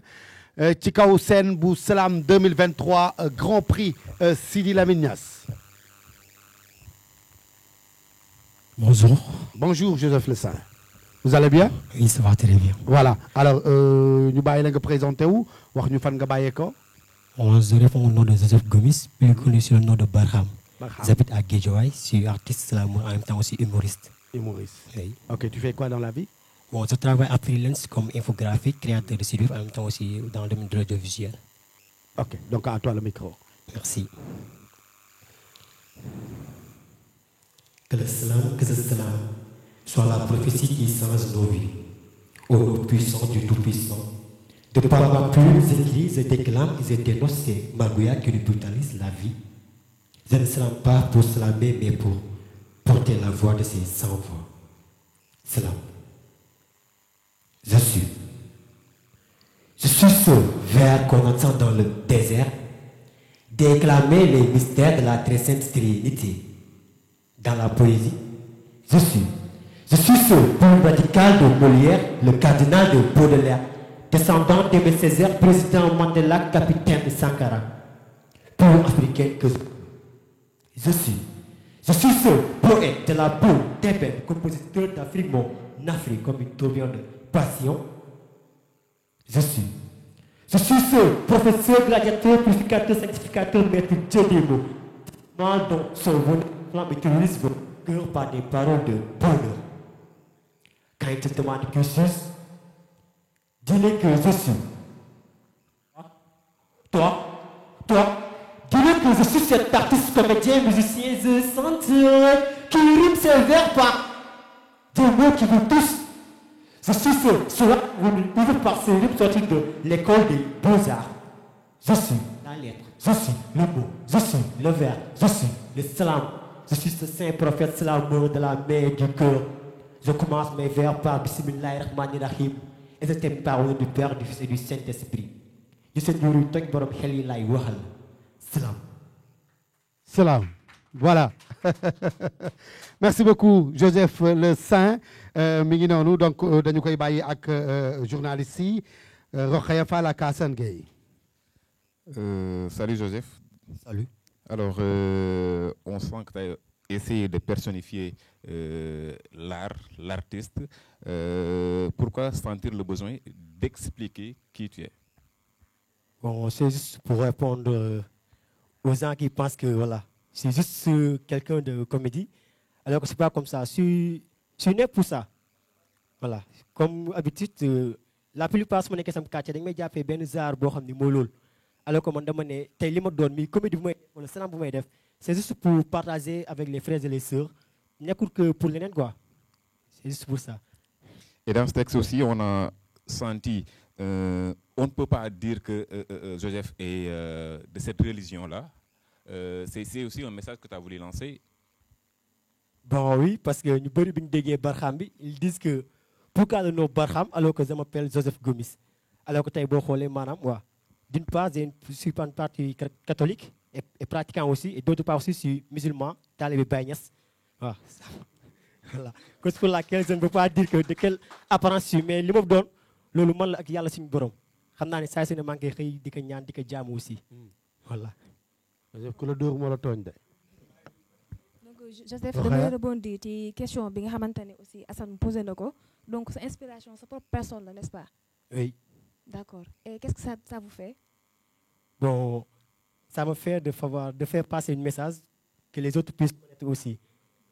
ci kaw scène bu Slam 2023 Grand Prix Sidi Lamine Niass. Bonjour. Bonjour Joseph Le Saint. Vous allez bien? Oui, ça va très bien. Voilà. Alors ñu bàyyi la nga présenté wu wax ñu fan nga bàyyee ko. Je réponds au nom de Joseph Gomis, plus connu sur le nom de Barham. J'habite à Guédiawaye, je suis artiste slameur, en même temps aussi humoriste. Humoriste. Oui. Ok, tu fais quoi dans la vie? Bon, je travaille en freelance comme infographique, créateur de sites, en même temps aussi dans le domaine de l'audiovisuel. Ok, donc à toi le micro. Merci. Que le slam soit la prophétie qui change nos vies. Ô puissant du Tout-Puissant, de par ma plume, j'écris, je déclame et je dénonce ces magouillards qui nous brutalisent la vie. Je ne slame pas pour slammer, mais pour porter la voix de ces sans-voix. Slam. Je suis ce vers qu'on entend dans le désert déclamer les mystères de la très sainte Trinité. Dans la poésie, je suis ce pôle radical de Molière, le cardinal de Baudelaire, descendant d'Aimé Césaire, président Mandela, capitaine de Sankara, pour africain que je suis ce poète de la boue d'ébène, compositeur d'Afrique, mon Afrique comme une tourbillon de passion. Je suis ce professeur, gladiateur, purificateur, sanctificateur, maître Dieu des mots, mal dont son bonheur flamme et terrorise vos cœurs par des paroles de bonheur. Quand il te demande que suis, dis-le que je suis. Toi, dis-le que je suis cet artiste, comédien, musicien, je chanteur qui rime ses vers par des mots qui vous touchent. Je suis cela vous par ces rimes sortis de l'école des beaux-arts. Je suis la lettre, je suis le mot, je suis le vers, je suis le slam. Je suis ce saint prophète slameur de la mer du cœur. Je commence mes vers par Bismillahirrahmanirrahim et je t'aime par le nom du Père, du Fils et du Saint-Esprit. Je sais du toj borom xel yi lay waxal. Salam. Salam. Voilà. Merci beaucoup Joseph Le Saint. Mi ngi noonu donc dañu koy bàyyi ak journaliste yi Rokhaya Fall ak Assane Gueye. Salut Joseph. Salut. Alors, on sent que tu as essayé de personnifier l'artiste. Pourquoi sentir le besoin d'expliquer qui tu es? Bon, c'est juste pour répondre aux gens qui pensent que voilà, c'est juste quelqu'un de comédie, alors que c'est pas comme ça. Je suis né pour ça. Voilà. Comme d'habitude, la plupart de mes questions dañ may jàppee benn genre boo xam ni moo loolu. Alors que man dama ne tey li ma doon mi comédie bu may def wala slam bu may def c'est juste pour partager avec les frères et les sœurs nekkul que pour leneen quoi. C'est juste pour ça. Et dans ce texte aussi, on a senti, on ne peut pas dire que Joseph est de cette religion-là. C'est aussi un message que tu as voulu lancer. Bon oui, parce que ñu bëri bi ñu déggee Barham bi ils disent que pourquoi le nom Barham alors que je m'appelle Joseph Gomis. Alors que tey boo xoolee maanaam waa d'une part je suis une partie catholique et pratiquant aussi et d'autre part aussi je suis musulman, talibé Baye Niass. Voilà. Voilà. Cause pour laquelle je ne peux pas dire que de quelle apparence je suis, mais li ma doon loolu man la ak yàlla suñu borom xam naa ne saa su ne maa ngi koy xëy di ko ñaan di ko jaamu aussi. Voilà. Joseph ku la dóor moo la tooñ de. Donc Joseph damay rebondir ci question bi nga xamante ne aussi Assane posé na ko donc sa inspiration sa propre personne la n'est-ce pas? Oui. D'accord. Et qu'est-ce que ça vous fait? Bon, ça me fait de faire passer un message que les autres puissent connaître aussi.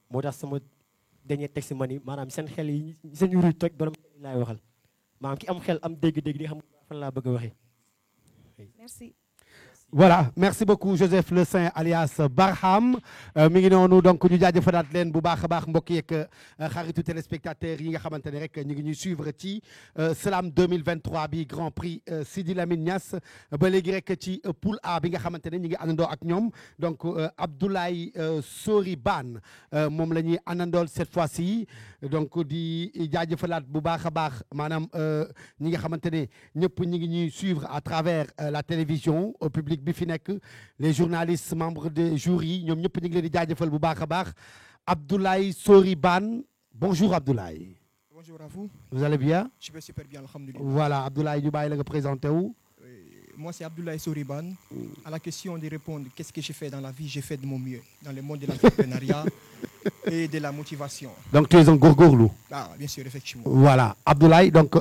Moo tax sama dernier texte ma ni maanaam seen xel yi seen yuruy toj borom laay waxal maanaam ki am xel am dégg-dégg di xam fan laa bëgg a waxee Merci. Voilà, merci beaucoup Joseph Le Saint alias Barham mi ngi noonu donc ñu jaajëfalaat leen bu baax a baax mbokk yeeg xaritu téléspectateurs yi nga xamante ne rek ñu ngi ñuy suivre ci Slam 2023 bi Grand Prix Sidi Lamine Niass ba léegi rek ci poule A bi nga xamante ne ñu ngi àndandoo ak ñoom donc Abdoulaye Sori Bane moom la ñuy àndandool cette fois-ci donc di jaajëfalaat bu baax a baax maanaam ñi nga xamante ne ñëpp ñu ngi ñuy suivre à travers la télévision au public bi fi nekk les journalistes membres de jury ñoom ñëpp ñu ngi leen di jaajëfal bu baax a baax Abdoulaye Sori Bane bonjour Abdoulaye. Bonjour à vous. Vous allez bien? Je vais super bien, alhamdoulilah. Voilà Abdoulaye ñu bàyyi la nga présenté wu. Moi c'est Abdoulaye Sori Bane. À la question de répondre qu'est-ce que j'ai fait dans la vie, j'ai fait de mon mieux dans le monde de l'entrepreneuriat et de la motivation. Donc tu es un góorgóorlu. Ah bien sûr effectivement. Voilà Abdoulaye donc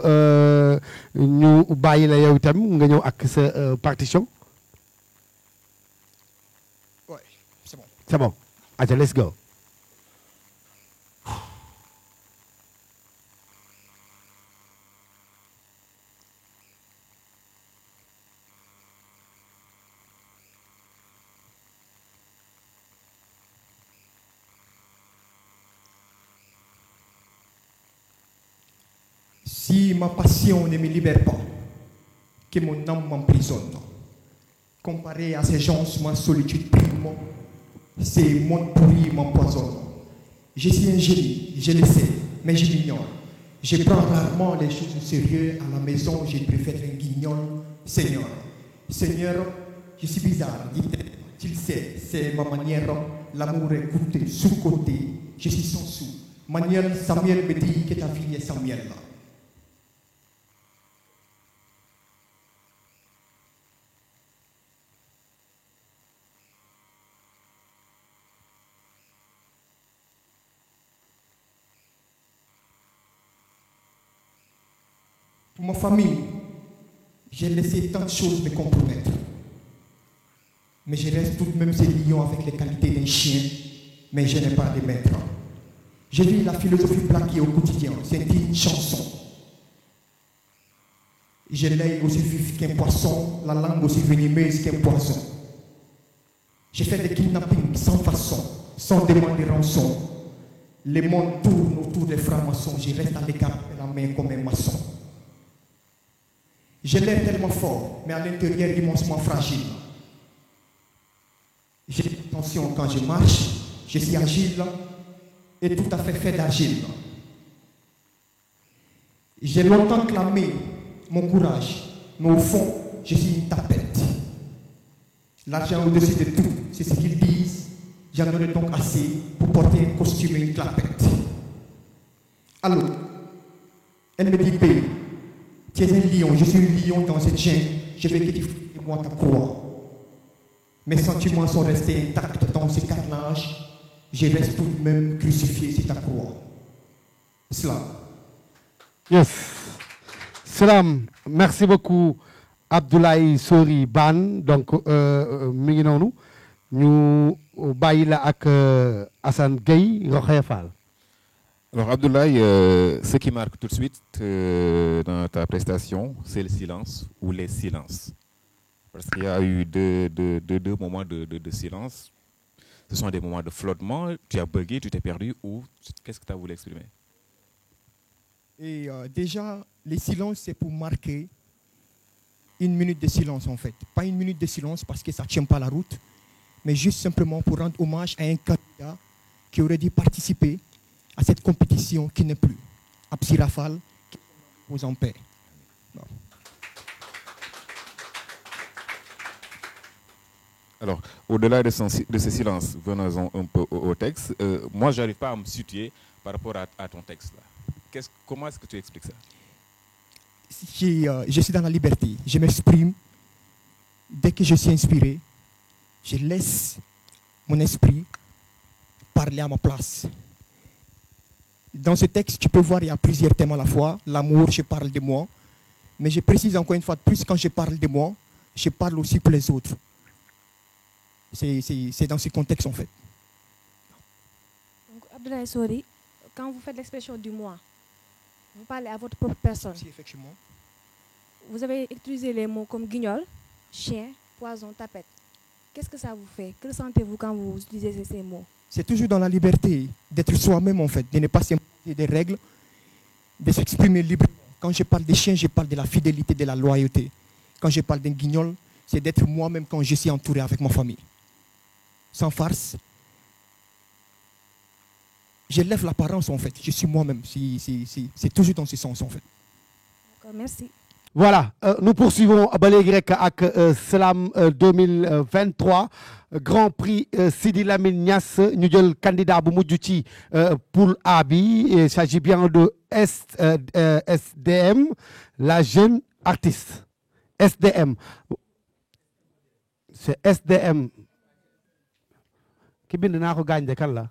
ñu bàyyi la yow itam nga ñëw ak sa partition. Ouais, c'est bon. C'est bon. Allez, let's go. Si ma passion ne me libère pas, que mon âme m'emprisonne. Comparé à ces gens, ma solitude prime, ces mondes pourris m'empoisonnent. Je suis un génie, je le sais, mais je l'ignore. Je prends rarement les choses au sérieux. À la maison, je préfère un guignol. Seigneur, Seigneur, je suis bizarre, tu le sais, c'est ma manière. L'amour est coûté, sous-côté, je suis sans sou. Manuel, Samuel me dit que ta vie est Samuel. Pour ma famille, j'ai laissé tant de choses me compromettre. Mais je reste tout de même ce lion avec les qualités d'un chien, mais je n'ai pas de maître. Je vis la philosophie plaquée au quotidien, c'est une chanson. J'ai l'œil aussi vif qu'un poisson, la langue aussi venimeuse qu'un poison. J'ai fait des kidnappings sans façon, sans demander rançon. Le monde tourne autour des francs-maçons, je reste à l'écart de la main comme un maçon. J'ai l'air tellement fort, mais à l'intérieur immensement fragile. J'ai attention quand je marche, je suis agile et tout à fait d'argile. J'ai longtemps clamé mon courage, mais au fond, je suis une tapette. L'argent au-dessus de tout, c'est ce qu'ils disent. J'en aurais donc assez pour porter un costume et une clapette. Allô, elle me dit, paye. Tu es un lion, je suis un lion dans cette chaîne. Je veux que tu fasses de moi ta croix. Mes sentiments sont restés intacts dans ce carnage. Je reste tout de même crucifié sur ta croix. Slam. Yes. Slam. Merci beaucoup Abdoulaye Sori Bane. Donc mi ngi noonu ñu bàyyi la ak Assane Gueye Rokhaya Fall. Alors Abdoulaye, ce qui marque tout de suite dans ta prestation, c'est le silence ou les silences. Parce qu'il y a eu deux moments de silence. Ce sont des moments de flottement. Tu as bugué, tu t'es perdu ou qu'est-ce que tu as voulu exprimer? Et déjà, les silences, c'est pour marquer une minute de silence en fait. Pas une minute de silence parce que ça ne tient pas la route, mais juste simplement pour rendre hommage à un candidat qui aurait dû participer à cette compétition qui n'est plus. Absi Rafal, qui repose en paix. Non. Alors, au-delà de ce silence, venons-en un peu au texte. Moi, je n'arrive pas à me situer par rapport à ton texte. Là. Comment est-ce que tu expliques ça? Je suis dans la liberté. Je m'exprime. Dès que je suis inspiré, je laisse mon esprit parler à ma place. Dans ce texte, tu peux voir, il y a plusieurs thèmes à la fois. L'amour, je parle de moi. Mais je précise encore une fois de plus, quand je parle de moi, je parle aussi pour les autres. C'est dans ce contexte, en fait. Donc, Abdoulaye Sori, quand vous faites l'expression du moi, vous parlez à votre propre personne. Si, effectivement. Vous avez utilisé les mots comme guignol, chien, poison, tapette. Qu'est-ce que ça vous fait? Que ressentez-vous quand vous utilisez ces mots? C'est toujours dans la liberté d'être soi-même en fait, de ne pas s'imposer des règles, de s'exprimer librement. Quand je parle des chiens, je parle de la fidélité, de la loyauté. Quand je parle d'un guignol, c'est d'être moi-même quand je suis entouré avec ma famille. Sans farce. Je lève l'apparence en fait, je suis moi-même. C'est toujours dans ce sens en fait. D'accord, merci. Voilà, nous poursuivons ba léegi rek ak Slam 2023 Grand Prix Sidi Lamine Niass ñu jël candidat bu mujj ci poule A bi. Il s'agit bien de SDM, la jeune artiste. SDM. C'est SDM. Ki bind naa ko gaañ de kan la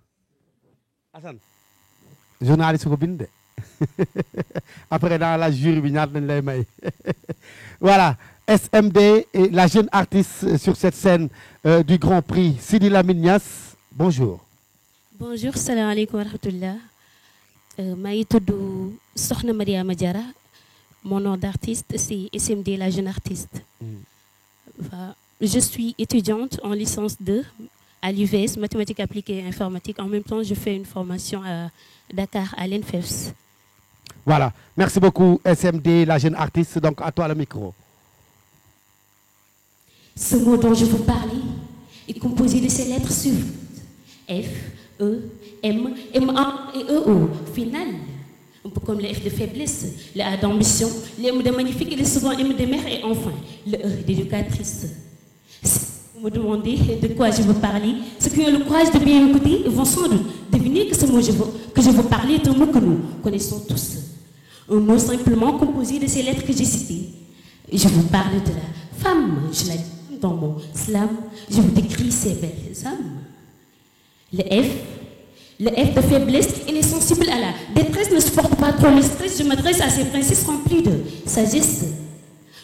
Assane journaliste ko bind de après dans la jury bi ñaar nañ lay may voilà SMD et la jeune artiste sur cette scène du Grand Prix Sidi Lamine Niass. Bonjour. Bonjour, salam alaikum wa rahmatullah. maa ngi tudd Soxna Mariama Diarra. Mon nom d'artiste c'est SMD, la jeune artiste. Je suis étudiante en licence 2 à l'UVS, mathématiques appliquées et informatique. En même temps, je fais une formation à Dakar, à l'ENFEFS. Voilà, merci beaucoup SMD, la jeune artiste. Donc à toi le micro. Ce mot dont je vous parlais est composé de ces lettres suivantes. F, E, M, M1 et EO. Final, un peu comme le F de faiblesse, le A d'ambition, le M de magnifique et le second M de mère et enfin le E d'éducatrice. Vous me demandez de quoi je veux parler. Ceux qui ont le courage de bien écouter vont sans doute deviner que ce mot que je veux parler est un mot que nous connaissons tous. Un mot simplement composé de ces lettres que j'ai citées. Je vous parle de la femme. Je la dis dans mon slam. Je vous décris ces belles âmes. Le F de faiblesse, elle est sensible à la détresse, ne supporte pas trop le stress. Je m'adresse à ces princesses remplies de sagesse.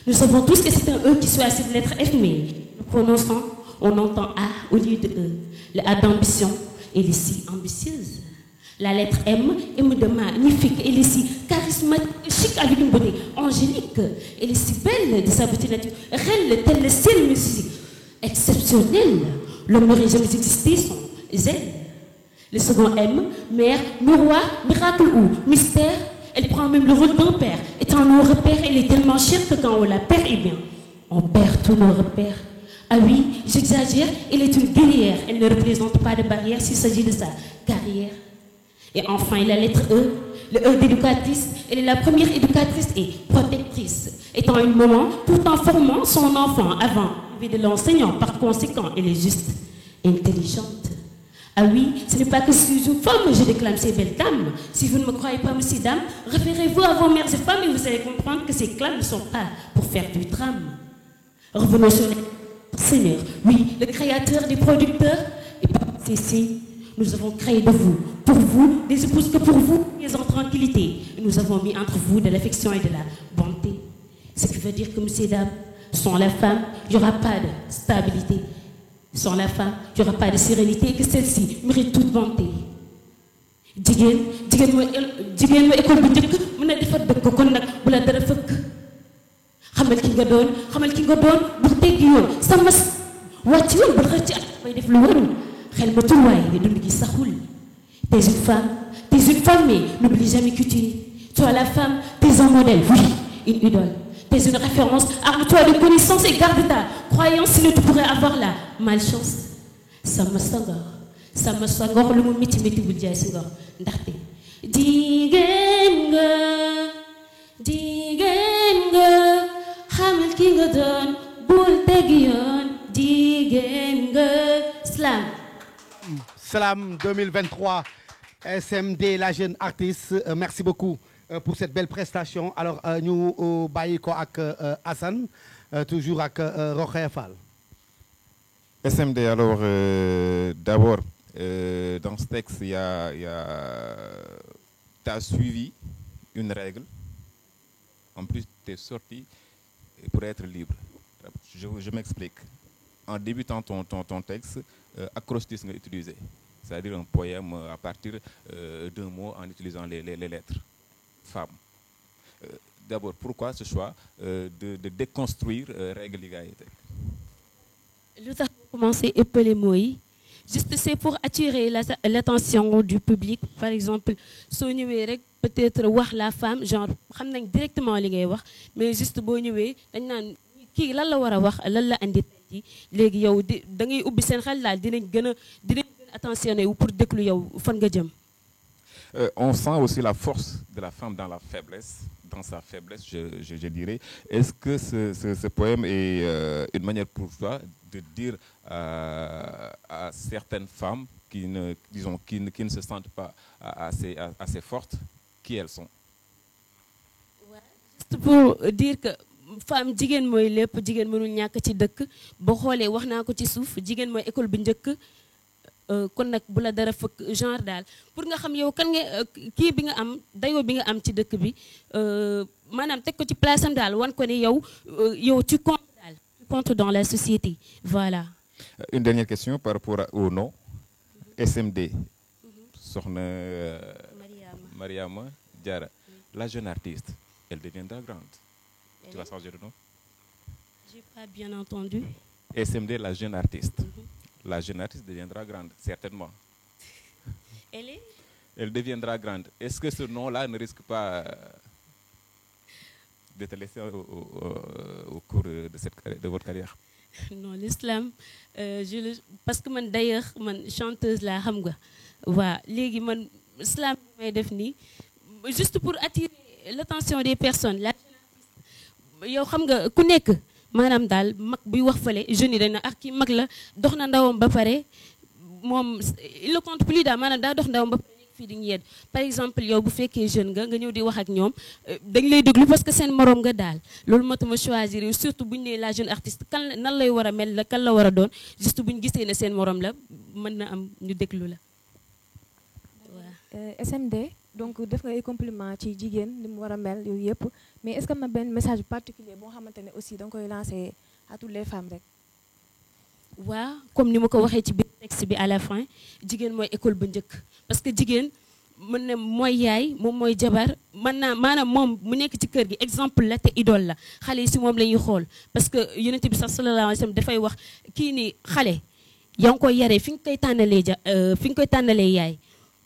Nous savons tous que c'est un E qui suit à cette lettre F, mais nous prononçons, on entend A au lieu de E. Le A d'ambition, elle est si ambitieuse. La lettre M, M de magnifique, elle est si charismatique, chic avec une beauté angélique. Elle est si belle de sa beauté naturelle, tel le ciel, mais si exceptionnel. L'homme n'aurait jamais existé sans elle. Le second M, mère, miroir, miracle ou mystère, elle prend même le rôle d'un père. Étant nos repères, elle est tellement chère que quand on la perd, eh bien, on perd tous nos repères. Ah oui, j'exagère, elle est une guerrière. Elle ne représente pas de barrière s'il s'agit de sa carrière. Et enfin, la lettre E, le E d'éducatrice, elle est la première éducatrice et protectrice. Étant une maman, tout en formant son enfant avant de l'enseignant, par conséquent, elle est juste intelligente. Ah oui, ce n'est pas que je suis une femme, je déclame ces belles dames. Si vous ne me croyez pas, messieurs, dames, référez-vous à vos mères et femmes et vous allez comprendre que ces clames ne sont pas pour faire du drame. Revenons sur les Seigneur. Oui, le créateur des producteurs et par ceci, nous avons créé de vous, pour vous, des épouses que pour vous, les en tranquillité. Nous avons mis entre vous de l'affection et de la bonté. Ce qui veut dire que, messieurs, dames, sans la femme, il n'y aura pas de stabilité. Sans la femme, il n'y aura pas de sérénité et que celle-ci mérite toute bonté. Jigéen mooy école bu njëkk mën a defar dëkk kon nag bu la dara fëkk. xamal ki nga doon bu teggi yoon sama wàcc yoon ba xëcc ak may def lu warul xel ma tulwaay ne dund gi saxul. T'es une femme mais n'oublie jamais que toi la femme, t'es un modèle, oui, une idole. T'es une référence, arme-toi de connaissances et garde ta croyance, sinon tu pourrais avoir la malchance. Sama sangor lu mu miti bul jaay si ngor ndaxte jigéen nga xamal ki nga doon bul teggi yoon jigéen nga. Slam 2023 SMD, la jeune artiste. Merci beaucoup pour cette belle prestation. Alors ñu bàyyi ko ak Assane toujours ak Rokhaya Fall. SMD, alors d'abord dans ce texte tu as suivi une règle. En plus tu es sorti pour être libre. Je m'explique. En débutant ton texte, acrostice nga utilisé, c'est-à-dire un poème à partir d'un mot en utilisant les lettres femme. D'abord, pourquoi ce choix de déconstruire règle yi nga yi teg? lu tax commencer épeler mots yi juste c'est pour attirer l'attention du public. Par exemple soo ñëwee rek peut-être wax la femme genre xam nañ directement li ngay wax mais juste boo ñëwee dañ naan kii lan la war a wax lan la andi tey léegi yow da ngay ubbi seen xel daal dinañ gën a attentionné wu pour déglu yow fan nga jëm. On sent aussi la force de la femme dans la faiblesse, dans sa faiblesse, je dirais. Est-ce que ce poème est une manière pour toi de dire à certaines femmes qui ne se sentent pas assez fortes qui elles sont? Ouais, juste pour dire que femme jigéen mooy lépp jigéen mënul ñàkk ci dëkk boo xoolee wax naa ko ci suuf jigéen mooy école bu njëkk. kon nag bu la dara fëkk genre daal pour nga xam yow kan nga kii bi nga am dayoo bi nga am ci dëkk bi maanaam teg ko ci place am daal wan ko ne yow tu comptes daal tu comptes dans la société voilà. Une dernière question par rapport au nom SMD. Soxna Mariama Diarra, la jeune artiste, elle deviendra grande. Tu vas changer de nom? J'ai pas bien entendu. SMD, la jeune artiste. La jeune artiste deviendra grande, certainement. Elle deviendra grande. Est-ce que ce nom-là ne risque pas de te laisser au cours de votre carrière? Non, l'islam, parce que man d'ailleurs, man chanteuse là, xam nga. Wa, légui man islam may def ni juste pour attirer l'attention des personnes. La jeune artiste, yow xam nga ku nekk maanaam daal mag buy wax fële jeunes yi dañ na ak kii mag la dox na ndawam ba pare moom il ne compte plus daal maanaam daa dox ndawam ba pare nekk fii di ñu yedd par exemple yow bu fekkee jeune nga ñëw di wax ak ñoom dañ lay déglu parce que seen morom nga daal loolu moo tax ma choisir surtout bu ñu nee la jeune artiste kan nan lay war a mel la kan la war a doon juste bu ñu gisee ne seen morom la mën na am ñu déglu la waaw. SMD donc def nga ay compliment ci jigéen li mu war a mel yooyu yëpp mais est-ce que am na benn message particulier boo xamante ne aussi da nga koy lancer à toutes les femmes rek. waaw comme ni ma ko waxee ci biir texte bi à la fin jigéen mooy école bu njëkk parce que jigéen mën na mooy yaay moom mooy jabar mën naa maanaam moom mu nekk ci kër gi exemple la te idole la xale yi si moom la ñuy xool parce que yonent bi sax sallallahu alayhi wa sallam dafay wax kii ni xale yaa ngi koy yaree fi nga koy tànnalee yaay.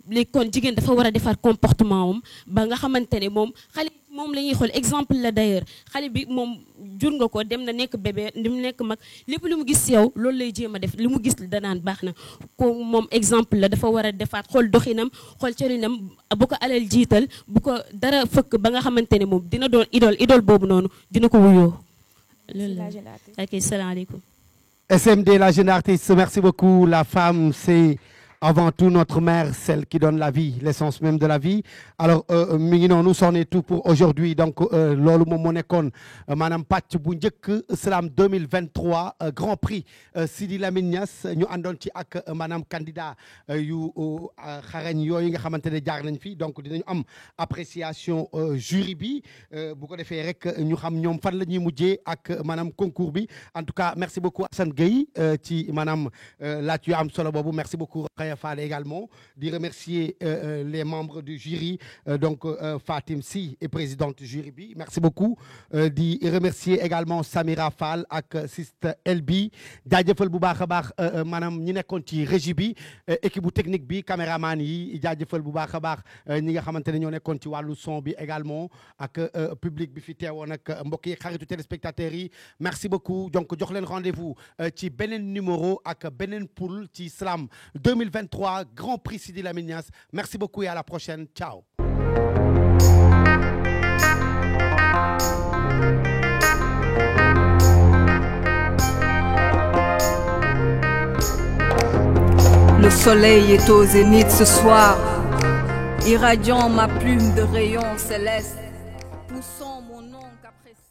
léegi kon jigéen dafa war a defar comportement am ba nga xamante ne moom xale moom la ñuy xool exemple la d'ailleurs xale bi moom jur nga ko dem na nekk bébé dem nekk mag lépp lu mu gis yow loolu lay jéem a def li mu gis danaan baax na ko moom exemple la dafa war a defaat xool doxinam xool colinam bu ko alal jiital bu ko dara fëkk ba nga xamante ne moom dina doon idole boobu noonu dina ko wuyoo loolu la ok salaamaaleykum. SMD, la jeune artiste, merci beaucoup. La femme, c'est avant tout notre mère, celle qui donne la vie, l'essence même de la vie. Alors mi ngi noonu c'en est tout pour aujourd'hui. Donc loolu moom moo nekkoon maanaam pàcc bu njëkk Slam 2023 Grand Prix Sidi Lamine Niass ñu àndoon ci ak maanaam candidat yu xarañ yooyu nga xamante ne jaar nañ fi donc dinañu am appréciation jury bi bu ko defee rek ñu xam ñoom fan la ñuy mujjee ak maanaam concours bi. En tout cas merci beaucoup Assane Gueye ci maanaam laaj yu am solo boobu merci beaucoup Fall également, de remercier les membres du jury, donc Fatim Sy est présidente du jury bi, merci beaucoup, de remercier également Samira Fall ak Siste Elbi, jaajëfal bu baax a baax maanaam ñi nekkoon ci régie bi équipe bu technique bi caméraman yi jaajëfal bu baax a baax ñi nga xamante ne ñoo nekkoon ci wàllu son bi également ak public bi fi teewoon ak mbokk yi xaritu téléspectateurs yi merci beaucoup donc jox leen rendez-vous ci beneen numéro ak beneen poule ci Slam 2023 Grand Prix Sidi Lamine Niass. Merci beaucoup et à la prochaine. Ciao. Le soleil est au zénith ce soir, irradiant ma plume de rayons célestes, poussant mon nom qu'apprécie.